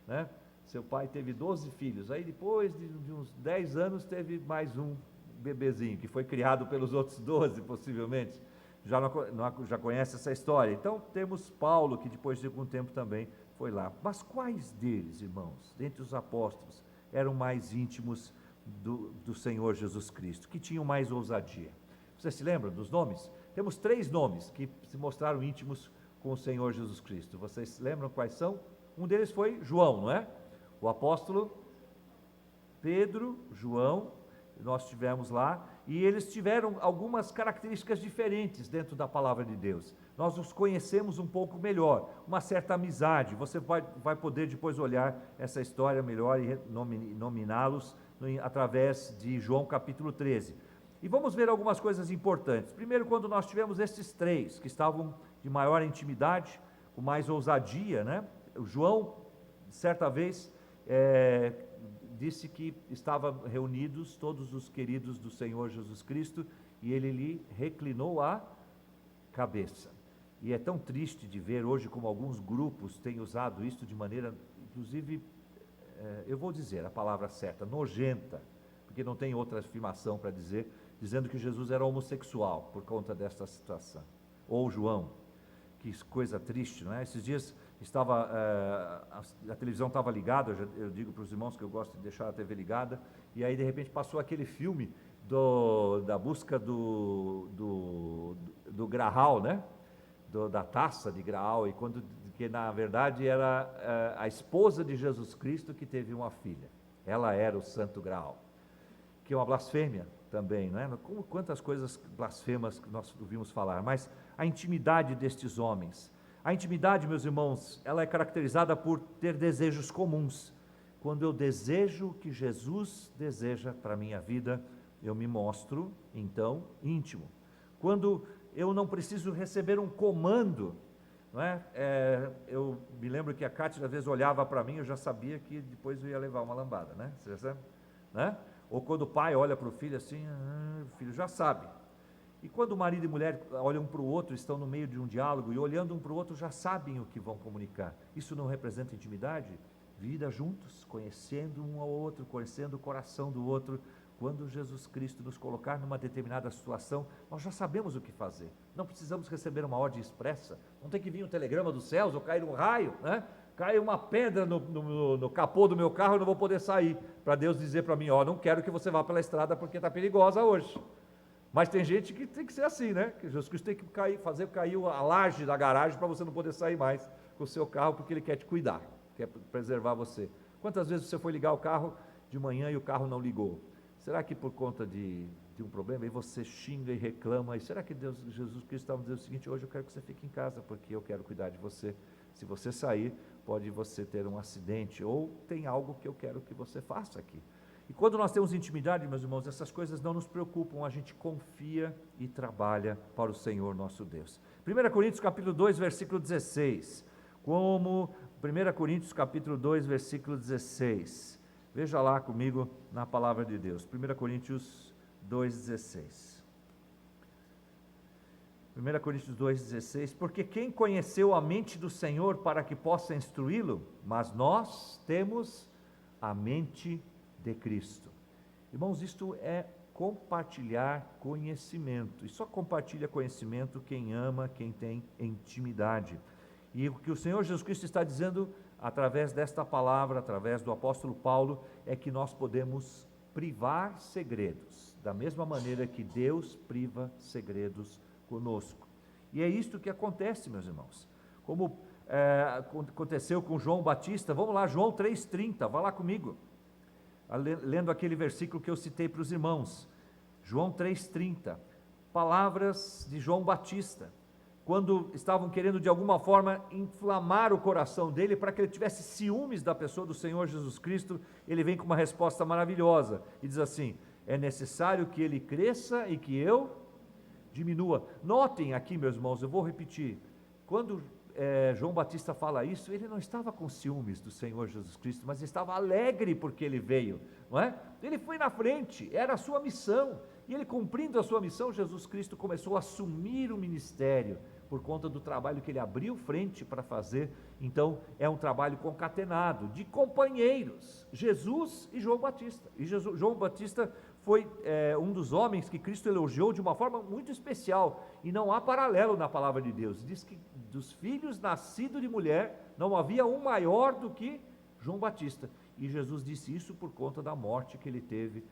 B: né? Seu pai teve 12 filhos, aí depois de uns 10 anos teve mais um bebezinho, que foi criado pelos outros 12, possivelmente, já conhece essa história. Então temos Paulo, que depois de algum tempo também foi lá. Mas quais deles, irmãos, dentre os apóstolos, eram mais íntimos do Senhor Jesus Cristo, que tinham mais ousadia? Vocês se lembram dos nomes? Temos 3 nomes que se mostraram íntimos com o Senhor Jesus Cristo. Vocês se lembram quais são? Um deles foi João, não é? O apóstolo Pedro, João, nós tivemos lá, e eles tiveram algumas características diferentes dentro da palavra de Deus. Nós os conhecemos um pouco melhor, uma certa amizade. Você vai poder depois olhar essa história melhor e nominá-los através de João capítulo 13. E vamos ver algumas coisas importantes. Primeiro, quando nós tivemos esses 3 que estavam de maior intimidade, com mais ousadia, né? O João, certa vez, disse que estavam reunidos todos os queridos do Senhor Jesus Cristo e ele lhe reclinou a cabeça. E é tão triste de ver hoje como alguns grupos têm usado isso de maneira, inclusive, eu vou dizer a palavra certa, nojenta, porque não tem outra afirmação para dizer, dizendo que Jesus era homossexual por conta desta situação. Ou João, que coisa triste, não é? Esses dias a televisão estava ligada, eu digo para os irmãos que eu gosto de deixar a TV ligada, e aí de repente passou aquele filme da busca do Graal, né? Da taça de Graal, que na verdade era a esposa de Jesus Cristo que teve uma filha, ela era o Santo Graal, que é uma blasfêmia também, não é? Quantas coisas blasfemas que nós ouvimos falar, mas a intimidade destes homens. A intimidade, meus irmãos, ela é caracterizada por ter desejos comuns. Quando eu desejo o que Jesus deseja para a minha vida, eu me mostro, então, íntimo. Quando eu não preciso receber um comando não é? Eu me lembro que a Cátia às vezes olhava para mim, eu já sabia que depois eu ia levar uma lambada, né? Você sabe? Né? Ou quando o pai olha para o filho assim, o filho já sabe. E quando o marido e mulher olham um para o outro, estão no meio de um diálogo e olhando um para o outro já sabem o que vão comunicar. Isso não representa intimidade? Vida juntos, conhecendo um ao outro, conhecendo o coração do outro. Quando Jesus Cristo nos colocar numa determinada situação, nós já sabemos o que fazer. Não precisamos receber uma ordem expressa. Não tem que vir um telegrama dos céus ou cair um raio, né? Cai uma pedra no capô do meu carro, eu não vou poder sair. Para Deus dizer para mim, ó, não quero que você vá pela estrada porque está perigosa hoje. Mas tem gente que tem que ser assim, né? Que Jesus Cristo tem que fazer cair a laje da garagem para você não poder sair mais com o seu carro, porque Ele quer te cuidar, quer preservar você. Quantas vezes você foi ligar o carro de manhã e o carro não ligou? Será que por conta de um problema, aí você xinga e reclama, e será que Jesus Cristo estava dizendo o seguinte, hoje eu quero que você fique em casa, porque eu quero cuidar de você. Se você sair, pode você ter um acidente, ou tem algo que eu quero que você faça aqui. E quando nós temos intimidade, meus irmãos, essas coisas não nos preocupam, a gente confia e trabalha para o Senhor nosso Deus. 1 Coríntios capítulo 2, versículo 16, 1 Coríntios capítulo 2, versículo 16, veja lá comigo na palavra de Deus, 1 Coríntios 2,16. 1 Coríntios 2,16, porque quem conheceu a mente do Senhor para que possa instruí-lo? Mas nós temos a mente de Cristo. Irmãos, isto é compartilhar conhecimento, e só compartilha conhecimento quem ama, quem tem intimidade. E o que o Senhor Jesus Cristo está dizendo através desta palavra, através do apóstolo Paulo, é que nós podemos privar segredos, da mesma maneira que Deus priva segredos conosco. E é isto que acontece, meus irmãos. Como aconteceu com João Batista, vamos lá, João 3,30, vá lá comigo, lendo aquele versículo que eu citei para os irmãos, João 3,30, palavras de João Batista, quando estavam querendo de alguma forma inflamar o coração dele para que ele tivesse ciúmes da pessoa do Senhor Jesus Cristo, ele vem com uma resposta maravilhosa e diz assim: é necessário que ele cresça e que eu diminua. Notem aqui, meus irmãos, eu vou repetir, quando João Batista fala isso, ele não estava com ciúmes do Senhor Jesus Cristo, mas estava alegre porque ele veio, não é? Ele foi na frente, era a sua missão, e ele cumprindo a sua missão, Jesus Cristo começou a assumir o ministério, por conta do trabalho que ele abriu frente para fazer. Então é um trabalho concatenado, de companheiros, Jesus e João Batista, e João Batista foi um dos homens que Cristo elogiou de uma forma muito especial, e não há paralelo na palavra de Deus, diz que dos filhos nascidos de mulher, não havia um maior do que João Batista, e Jesus disse isso por conta da morte que ele teve,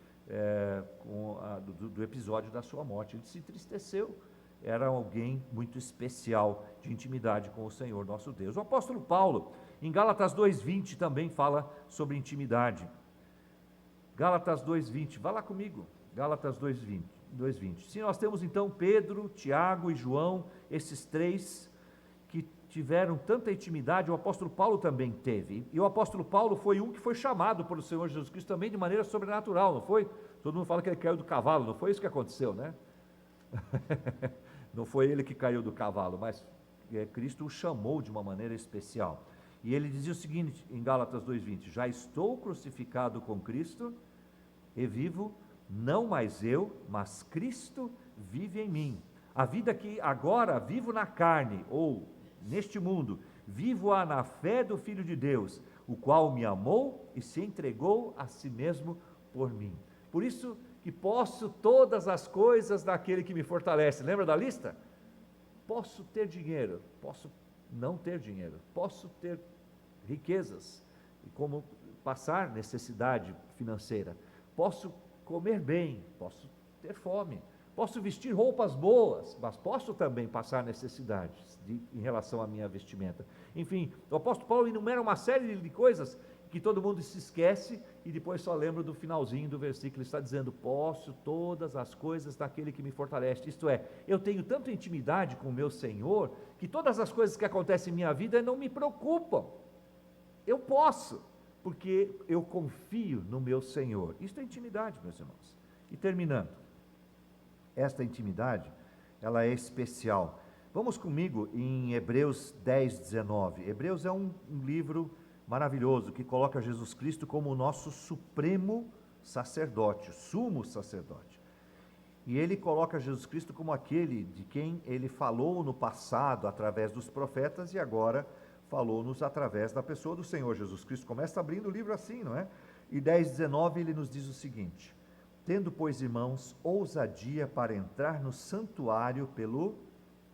B: do episódio da sua morte, ele se entristeceu, era alguém muito especial, de intimidade com o Senhor nosso Deus. O apóstolo Paulo, em Gálatas 2,20 também fala sobre intimidade, Gálatas 2,20, vá lá comigo, Gálatas 2,20, se nós temos então Pedro, Tiago e João, esses três que tiveram tanta intimidade, o apóstolo Paulo também teve, e o apóstolo Paulo foi um que foi chamado pelo Senhor Jesus Cristo também de maneira sobrenatural, não foi? Todo mundo fala que ele caiu do cavalo, não foi isso que aconteceu, né? Não foi ele que caiu do cavalo, mas Cristo o chamou de uma maneira especial, e ele dizia o seguinte em Gálatas 2,20, já estou crucificado com Cristo, e vivo, não mais eu, mas Cristo vive em mim, a vida que agora vivo na carne, ou neste mundo, vivo-a na fé do Filho de Deus, o qual me amou e se entregou a si mesmo por mim. Por isso que posso todas as coisas daquele que me fortalece. Lembra da lista? Posso ter dinheiro, posso não ter dinheiro, posso ter riquezas, e como passar necessidade financeira, posso comer bem, posso ter fome, posso vestir roupas boas, mas posso também passar necessidades em relação à minha vestimenta. Enfim, o apóstolo Paulo enumera uma série de coisas que todo mundo se esquece e depois só lembra do finalzinho do versículo. Ele está dizendo: posso todas as coisas daquele que me fortalece. Isto é, eu tenho tanta intimidade com o meu Senhor, que todas as coisas que acontecem em minha vida não me preocupam. Eu posso, porque eu confio no meu Senhor. Isto é intimidade, meus irmãos. E terminando, esta intimidade, ela é especial. Vamos comigo em Hebreus 10, 19. Hebreus é um livro maravilhoso que coloca Jesus Cristo como o nosso supremo sacerdote, sumo sacerdote. E ele coloca Jesus Cristo como aquele de quem ele falou no passado através dos profetas e agora falou-nos através da pessoa do Senhor Jesus Cristo. Começa abrindo o livro assim, não é? E 10, 19 ele nos diz o seguinte: tendo, pois, irmãos, ousadia para entrar no santuário pelo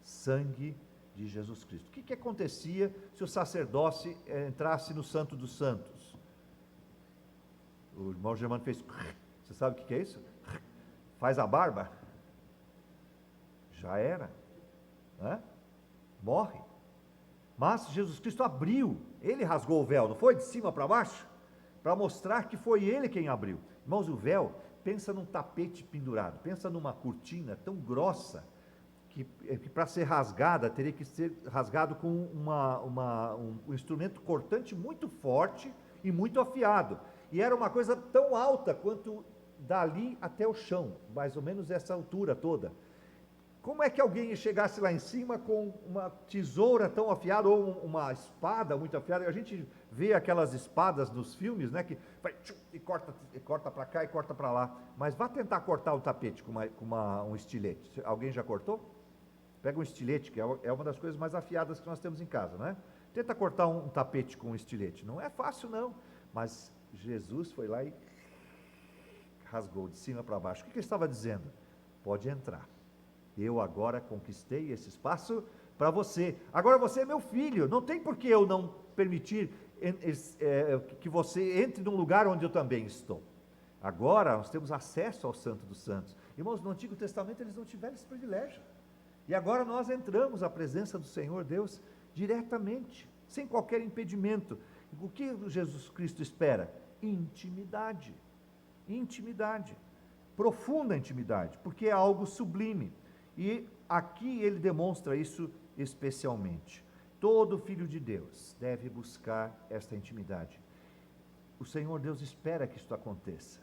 B: sangue de Jesus Cristo. O que acontecia se o sacerdócio entrasse no Santo dos Santos? O irmão Germano fez... Você sabe o que é isso? Faz a barba? Já era. Né? Morre. Mas Jesus Cristo abriu. Ele rasgou o véu, não foi? De cima para baixo? Para mostrar que foi ele quem abriu. Irmãos, o véu, pensa num tapete pendurado. Pensa numa cortina tão grossa que para ser rasgada, teria que ser rasgado com um instrumento cortante muito forte e muito afiado. E era uma coisa tão alta quanto dali até o chão, mais ou menos essa altura toda. Como é que alguém chegasse lá em cima com uma tesoura tão afiada, ou uma espada muito afiada? A gente vê aquelas espadas nos filmes, né, que vai e corta para cá e corta para lá. Mas vá tentar cortar o tapete com um estilete. Alguém já cortou? Pega um estilete, que é uma das coisas mais afiadas que nós temos em casa, não é? Tenta cortar um tapete com um estilete. Não é fácil, não. Mas Jesus foi lá e rasgou de cima para baixo. O que ele estava dizendo? Pode entrar. Eu agora conquistei esse espaço para você. Agora você é meu filho. Não tem por que eu não permitir que você entre num lugar onde eu também estou. Agora nós temos acesso ao Santo dos Santos. Irmãos, no Antigo Testamento eles não tiveram esse privilégio. E agora nós entramos à presença do Senhor Deus diretamente, sem qualquer impedimento. O que Jesus Cristo espera? Intimidade. Intimidade. Profunda intimidade, porque é algo sublime. E aqui ele demonstra isso especialmente. Todo filho de Deus deve buscar esta intimidade. O Senhor Deus espera que isto aconteça.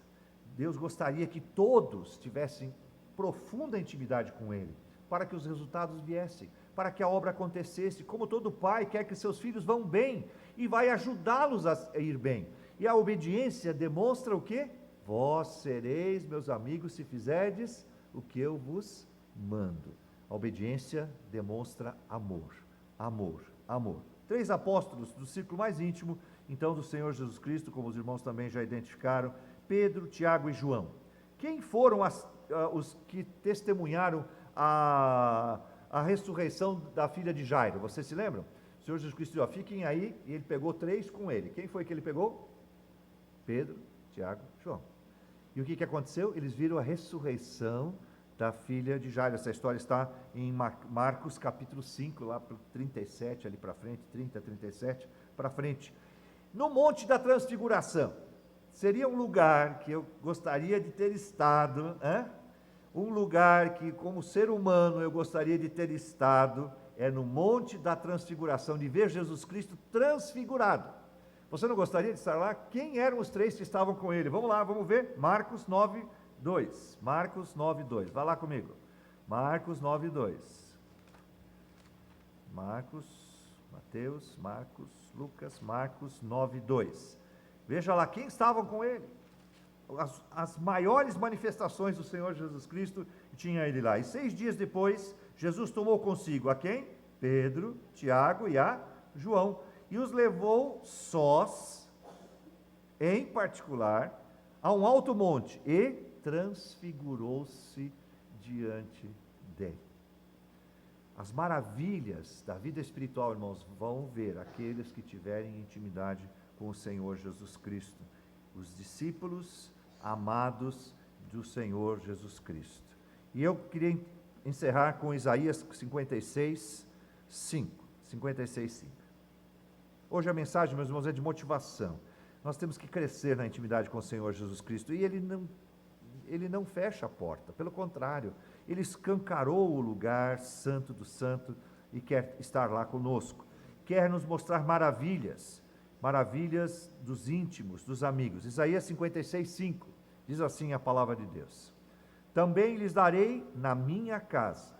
B: Deus gostaria que todos tivessem profunda intimidade com Ele, para que os resultados viessem, para que a obra acontecesse, como todo pai quer que seus filhos vão bem, e vai ajudá-los a ir bem. E a obediência demonstra o quê? Vós sereis meus amigos se fizerdes o que eu vos mando. A obediência demonstra amor, amor, amor. 3 apóstolos do círculo mais íntimo, então, do Senhor Jesus Cristo, como os irmãos também já identificaram, Pedro, Tiago e João. Quem foram os que testemunharam a ressurreição da filha de Jairo? Vocês se lembram? O Senhor Jesus Cristo disse, fiquem aí, e ele pegou 3 com ele. Quem foi que ele pegou? Pedro, Tiago, João. E o que aconteceu? Eles viram a ressurreição da filha de Jairo. Essa história está em Marcos capítulo 5, lá para 37, ali para frente, 30, 37, para frente. No Monte da Transfiguração, seria um lugar que eu gostaria de ter estado, um lugar que, como ser humano, eu gostaria de ter estado, é no Monte da Transfiguração, de ver Jesus Cristo transfigurado. Você não gostaria de estar lá? Quem eram os 3 que estavam com ele? Vamos lá, vamos ver. Marcos 9, 2. Marcos 9, 2. Vai lá comigo. Marcos 9, 2. Mateus, Marcos, Lucas, Marcos 9, 2. Veja lá, quem estavam com ele? As maiores manifestações do Senhor Jesus Cristo, tinha ele lá. E 6 dias depois, Jesus tomou consigo a quem? Pedro, Tiago e a João. E os levou sós, em particular, a um alto monte e transfigurou-se diante dele. As maravilhas da vida espiritual, irmãos, vão ver aqueles que tiverem intimidade com o Senhor Jesus Cristo, os discípulos amados do Senhor Jesus Cristo. E eu queria encerrar com Isaías 56, 5. 56, 5. Hoje a mensagem, meus irmãos, é de motivação. Nós temos que crescer na intimidade com o Senhor Jesus Cristo. E Ele não fecha a porta. Pelo contrário, Ele escancarou o lugar santo do santo e quer estar lá conosco. Quer nos mostrar maravilhas dos íntimos, dos amigos. Isaías 56, 5. Diz assim a palavra de Deus. Também lhes darei na minha casa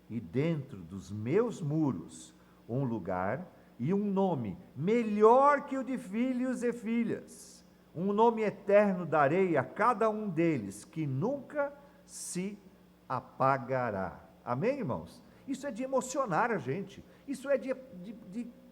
B: e dentro dos meus muros um lugar e um nome melhor que o de filhos e filhas. Um nome eterno darei a cada um deles, que nunca se apagará. Amém, irmãos? Isso é de emocionar a gente. Isso é de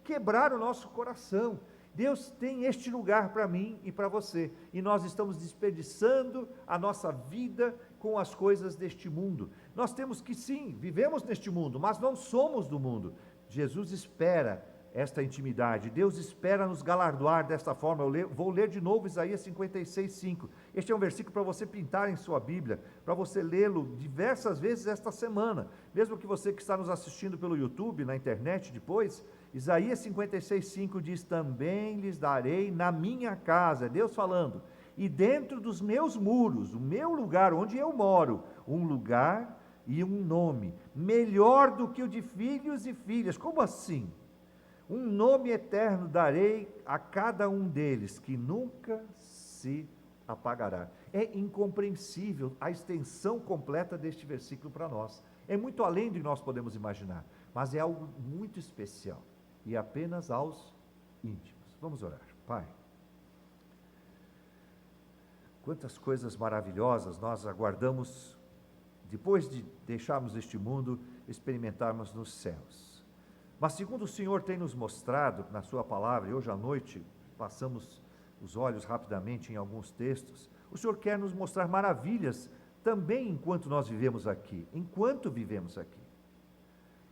B: quebrar o nosso coração. Deus tem este lugar para mim e para você. E nós estamos desperdiçando a nossa vida com as coisas deste mundo. Nós temos que, sim, vivemos neste mundo, mas não somos do mundo. Jesus espera esta intimidade. Deus espera nos galardoar desta forma. Vou ler de novo Isaías 56:5. Este é um versículo para você pintar em sua Bíblia, para você lê-lo diversas vezes esta semana. Mesmo que você que está nos assistindo pelo YouTube, na internet depois, Isaías 56:5 diz: também lhes darei na minha casa, Deus falando, e dentro dos meus muros, o meu lugar onde eu moro, um lugar e um nome, melhor do que o de filhos e filhas. Como assim? Um nome eterno darei a cada um deles, que nunca se apagará. É incompreensível a extensão completa deste versículo para nós. É muito além do que nós podemos imaginar, mas é algo muito especial, e apenas aos íntimos. Vamos orar. Pai, quantas coisas maravilhosas nós aguardamos, depois de deixarmos este mundo, experimentarmos nos céus. Mas segundo o Senhor tem nos mostrado na sua palavra, e hoje à noite passamos os olhos rapidamente em alguns textos, o Senhor quer nos mostrar maravilhas também enquanto nós vivemos aqui, enquanto vivemos aqui.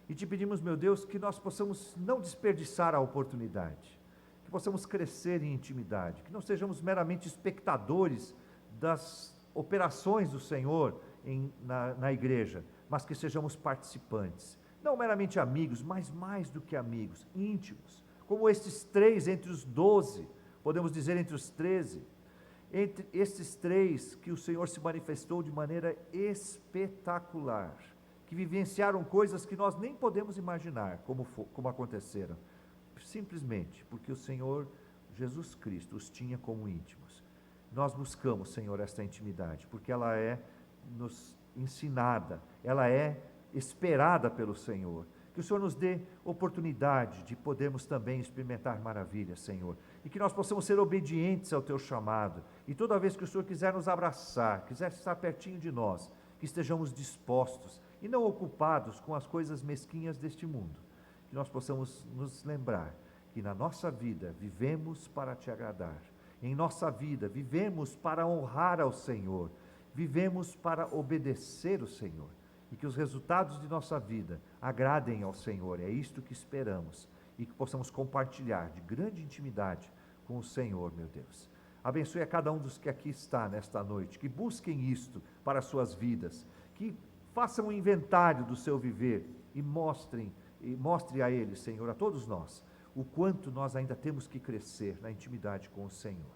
B: E te pedimos, meu Deus, que nós possamos não desperdiçar a oportunidade, que possamos crescer em intimidade, que não sejamos meramente espectadores das operações do Senhor na igreja, mas que sejamos participantes. Não meramente amigos, mas mais do que amigos, íntimos, como estes 3 entre os 12, podemos dizer entre os 13, entre estes 3 que o Senhor se manifestou de maneira espetacular, que vivenciaram coisas que nós nem podemos imaginar como aconteceram, simplesmente porque o Senhor Jesus Cristo os tinha como íntimos. Nós buscamos, Senhor, esta intimidade, porque ela é nos ensinada, ela é esperada pelo Senhor. Que o Senhor nos dê oportunidade de podermos também experimentar maravilhas, Senhor, e que nós possamos ser obedientes ao Teu chamado, e toda vez que o Senhor quiser nos abraçar, quiser estar pertinho de nós, que estejamos dispostos e não ocupados com as coisas mesquinhas deste mundo, que nós possamos nos lembrar que na nossa vida vivemos para Te agradar, em nossa vida vivemos para honrar ao Senhor, vivemos para obedecer o Senhor, e que os resultados de nossa vida agradem ao Senhor. É isto que esperamos, e que possamos compartilhar de grande intimidade com o Senhor, meu Deus. Abençoe a cada um dos que aqui está nesta noite, que busquem isto para as suas vidas, que façam um inventário do seu viver e mostre a eles, Senhor, a todos nós, o quanto nós ainda temos que crescer na intimidade com o Senhor.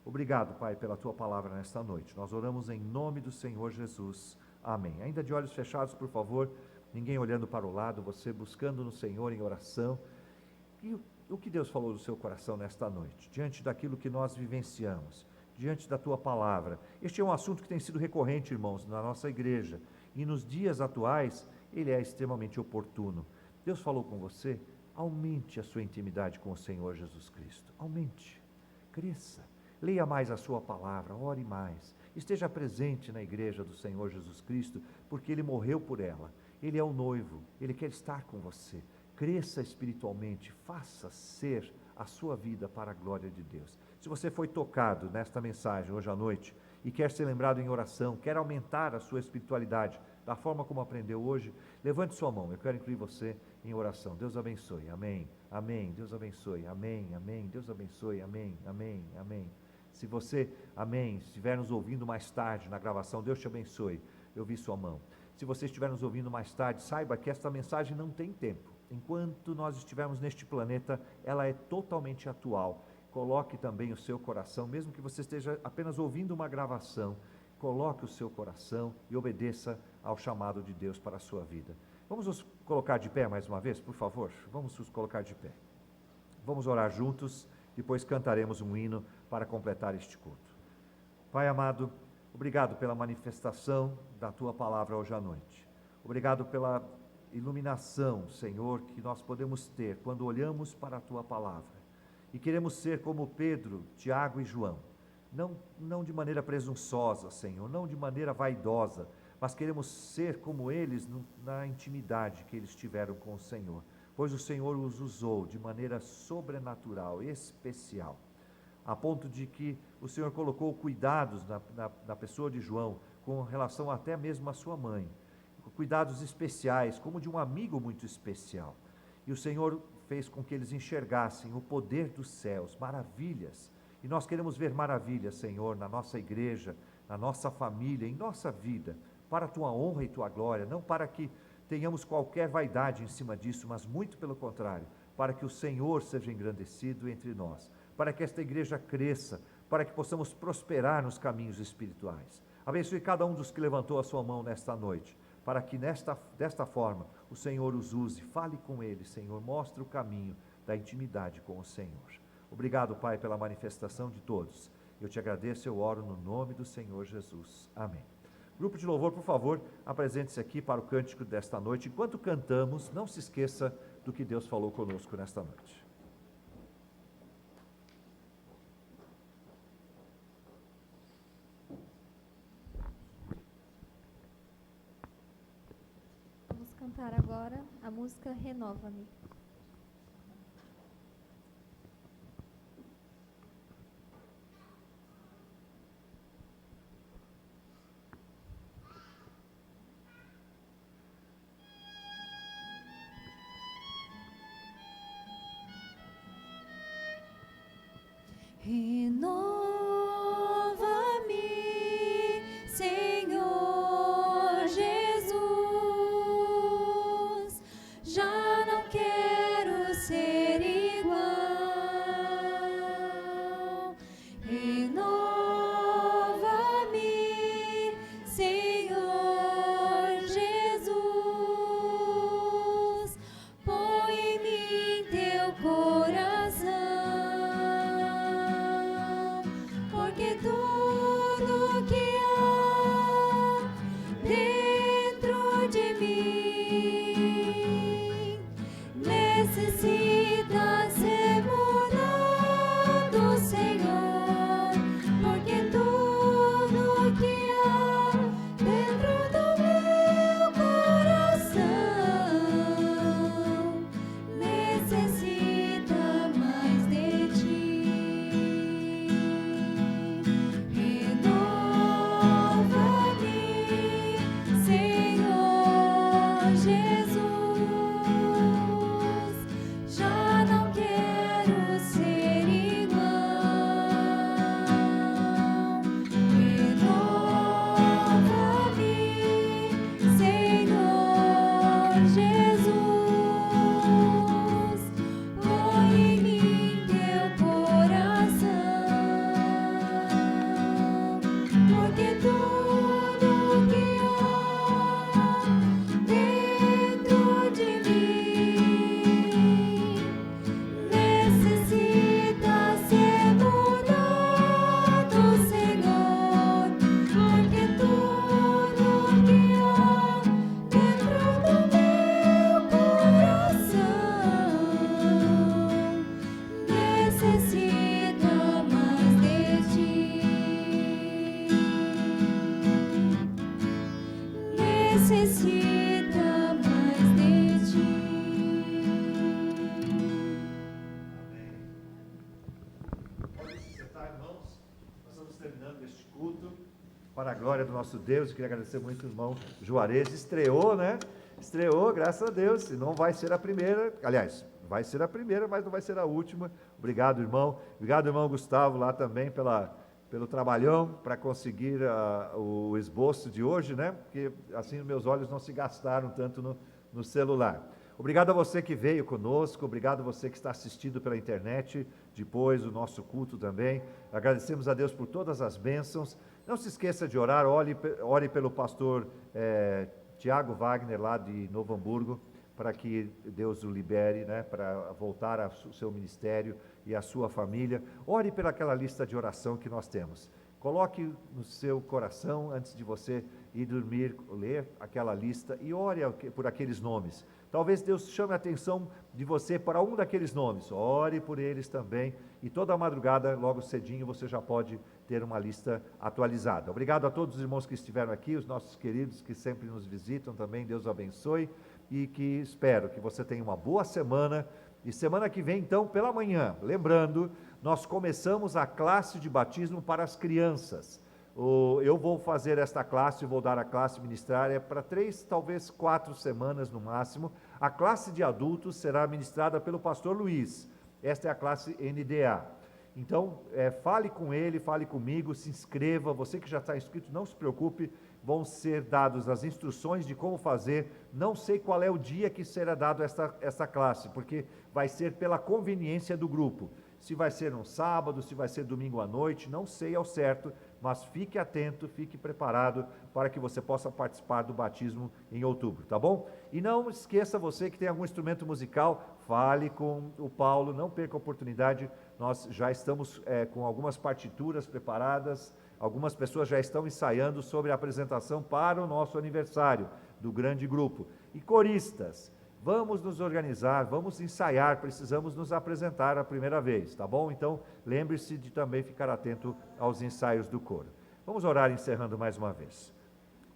B: Obrigado, Pai, pela Tua palavra nesta noite. Nós oramos em nome do Senhor Jesus. Amém. Ainda de olhos fechados, por favor, ninguém olhando para o lado, você buscando no Senhor em oração. E o que Deus falou do seu coração nesta noite, diante daquilo que nós vivenciamos, diante da Tua palavra? Este é um assunto que tem sido recorrente, irmãos, na nossa igreja, e nos dias atuais, ele é extremamente oportuno. Deus falou com você? Aumente a sua intimidade com o Senhor Jesus Cristo. Aumente, cresça, leia mais a sua palavra, ore mais. Esteja presente na igreja do Senhor Jesus Cristo, porque Ele morreu por ela. Ele é o noivo, Ele quer estar com você. Cresça espiritualmente, faça ser a sua vida para a glória de Deus. Se você foi tocado nesta mensagem hoje à noite e quer ser lembrado em oração, quer aumentar a sua espiritualidade da forma como aprendeu hoje, levante sua mão, eu quero incluir você em oração. Deus abençoe, amém, amém, Deus abençoe, amém, amém, Deus abençoe, amém, amém, amém. Se você, amém, estiver nos ouvindo mais tarde na gravação, Deus te abençoe, eu vi sua mão. Se você estiver nos ouvindo mais tarde, saiba que esta mensagem não tem tempo. Enquanto nós estivermos neste planeta, ela é totalmente atual. Coloque também o seu coração, mesmo que você esteja apenas ouvindo uma gravação, coloque o seu coração e obedeça ao chamado de Deus para a sua vida. Vamos nos colocar de pé mais uma vez, por favor? Vamos nos colocar de pé. Vamos orar juntos, depois cantaremos um hino para completar este culto. Pai amado, obrigado pela manifestação da Tua palavra hoje à noite. Obrigado pela iluminação, Senhor, que nós podemos ter quando olhamos para a Tua palavra. E queremos ser como Pedro, Tiago e João. Não de maneira presunçosa, Senhor, não de maneira vaidosa, mas queremos ser como eles na intimidade que eles tiveram com o Senhor. Pois o Senhor os usou de maneira sobrenatural, especial, a ponto de que o Senhor colocou cuidados na pessoa de João, com relação até mesmo à sua mãe, cuidados especiais, como de um amigo muito especial. E o Senhor fez com que eles enxergassem o poder dos céus, maravilhas. E nós queremos ver maravilhas, Senhor, na nossa igreja, na nossa família, em nossa vida, para a Tua honra e Tua glória, não para que tenhamos qualquer vaidade em cima disso, mas muito pelo contrário, para que o Senhor seja engrandecido entre nós, para que esta igreja cresça, para que possamos prosperar nos caminhos espirituais. Abençoe cada um dos que levantou a sua mão nesta noite, para que desta forma o Senhor os use. Fale com eles, Senhor, mostre o caminho da intimidade com o Senhor. Obrigado, Pai, pela manifestação de todos. Eu te agradeço, eu oro no nome do Senhor Jesus. Amém. Grupo de louvor, por favor, apresente-se aqui para o cântico desta noite. Enquanto cantamos, não se esqueça do que Deus falou conosco nesta noite.
C: Vamos cantar agora a música Renova-me.
D: Renova-me, Senhor Jesus, já não quero ser igual. Renova-me, Senhor Jesus, põe em mim teu coração. Porque tudo que há dentro de mim necessita ser mudado, Senhor. Porque tudo que há dentro do meu coração necessita mais de ti. Renova-me, Senhor Jesus, já não quero ser igual. Renova-me, Senhor Jesus, põe em mim teu coração. Porque tudo que há dentro de mim necessita ser mudado, Senhor. Porque tudo que há dentro do meu coração necessita mais de ti. Necessita mais de ti.
B: Pode se sentar, irmãos. Nós estamos terminando este culto. Para a glória do nosso Deus, eu queria agradecer muito o irmão Juarez. Estreou, né? Estreou, graças a Deus. E não vai ser a primeira. Aliás, vai ser a primeira, mas não vai ser a última. Obrigado, irmão. Obrigado, irmão Gustavo, lá também pelo trabalhão para conseguir o esboço de hoje, né? Porque assim meus olhos não se gastaram tanto no celular. Obrigado a você que veio conosco, obrigado a você que está assistindo pela internet, depois o nosso culto também. Agradecemos a Deus por todas as bênçãos. Não se esqueça de orar, ore pelo pastor Tiago Wagner, lá de Novo Hamburgo, para que Deus o libere, né, para voltar ao seu ministério e à sua família. Ore pelaquela lista de oração que nós temos. Coloque no seu coração, antes de você e dormir, ler aquela lista e ore por aqueles nomes. Talvez Deus chame a atenção de você para um daqueles nomes. Ore por eles também. E toda madrugada, logo cedinho, você já pode ter uma lista atualizada. Obrigado a todos os irmãos que estiveram aqui, os nossos queridos que sempre nos visitam também. Deus abençoe. E que espero que você tenha uma boa semana. E semana que vem, então, pela manhã, lembrando, nós começamos a classe de batismo para as crianças. Eu vou fazer esta classe, vou dar a classe ministrária para 3, talvez 4 semanas no máximo. A classe de adultos será ministrada pelo pastor Luiz. Esta é a classe NDA. Então, fale com ele, fale comigo, se inscreva. Você que já está inscrito, não se preocupe, vão ser dadas as instruções de como fazer. Não sei qual é o dia que será dado esta classe, porque vai ser pela conveniência do grupo. Se vai ser um sábado, se vai ser domingo à noite, não sei ao certo, mas fique atento, fique preparado para que você possa participar do batismo em outubro, tá bom? E não esqueça, você que tem algum instrumento musical, fale com o Paulo, não perca a oportunidade. Nós já estamos com algumas partituras preparadas, algumas pessoas já estão ensaiando sobre a apresentação para o nosso aniversário do grande grupo. E coristas, vamos nos organizar, vamos ensaiar, precisamos nos apresentar a primeira vez, tá bom? Então, lembre-se de também ficar atento aos ensaios do coro. Vamos orar encerrando mais uma vez.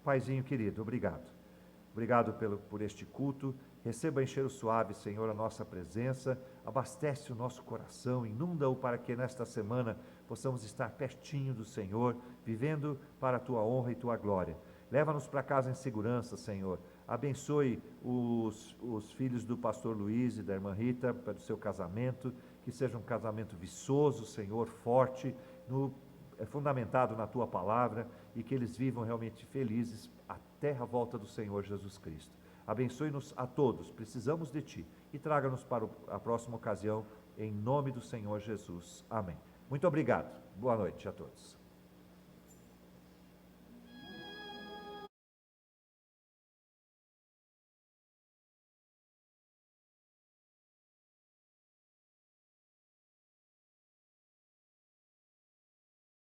B: Paizinho querido, obrigado. Obrigado por este culto. Receba em cheiro suave, Senhor, a nossa presença. Abastece o nosso coração, inunda-o para que nesta semana possamos estar pertinho do Senhor, vivendo para a Tua honra e Tua glória. Leva-nos para casa em segurança, Senhor. Abençoe os filhos do pastor Luiz e da irmã Rita para o seu casamento, que seja um casamento viçoso, Senhor, forte, fundamentado na Tua palavra, e que eles vivam realmente felizes até a volta do Senhor Jesus Cristo. Abençoe-nos a todos, precisamos de Ti, e traga-nos para a próxima ocasião, em nome do Senhor Jesus. Amém. Muito obrigado. Boa noite a todos.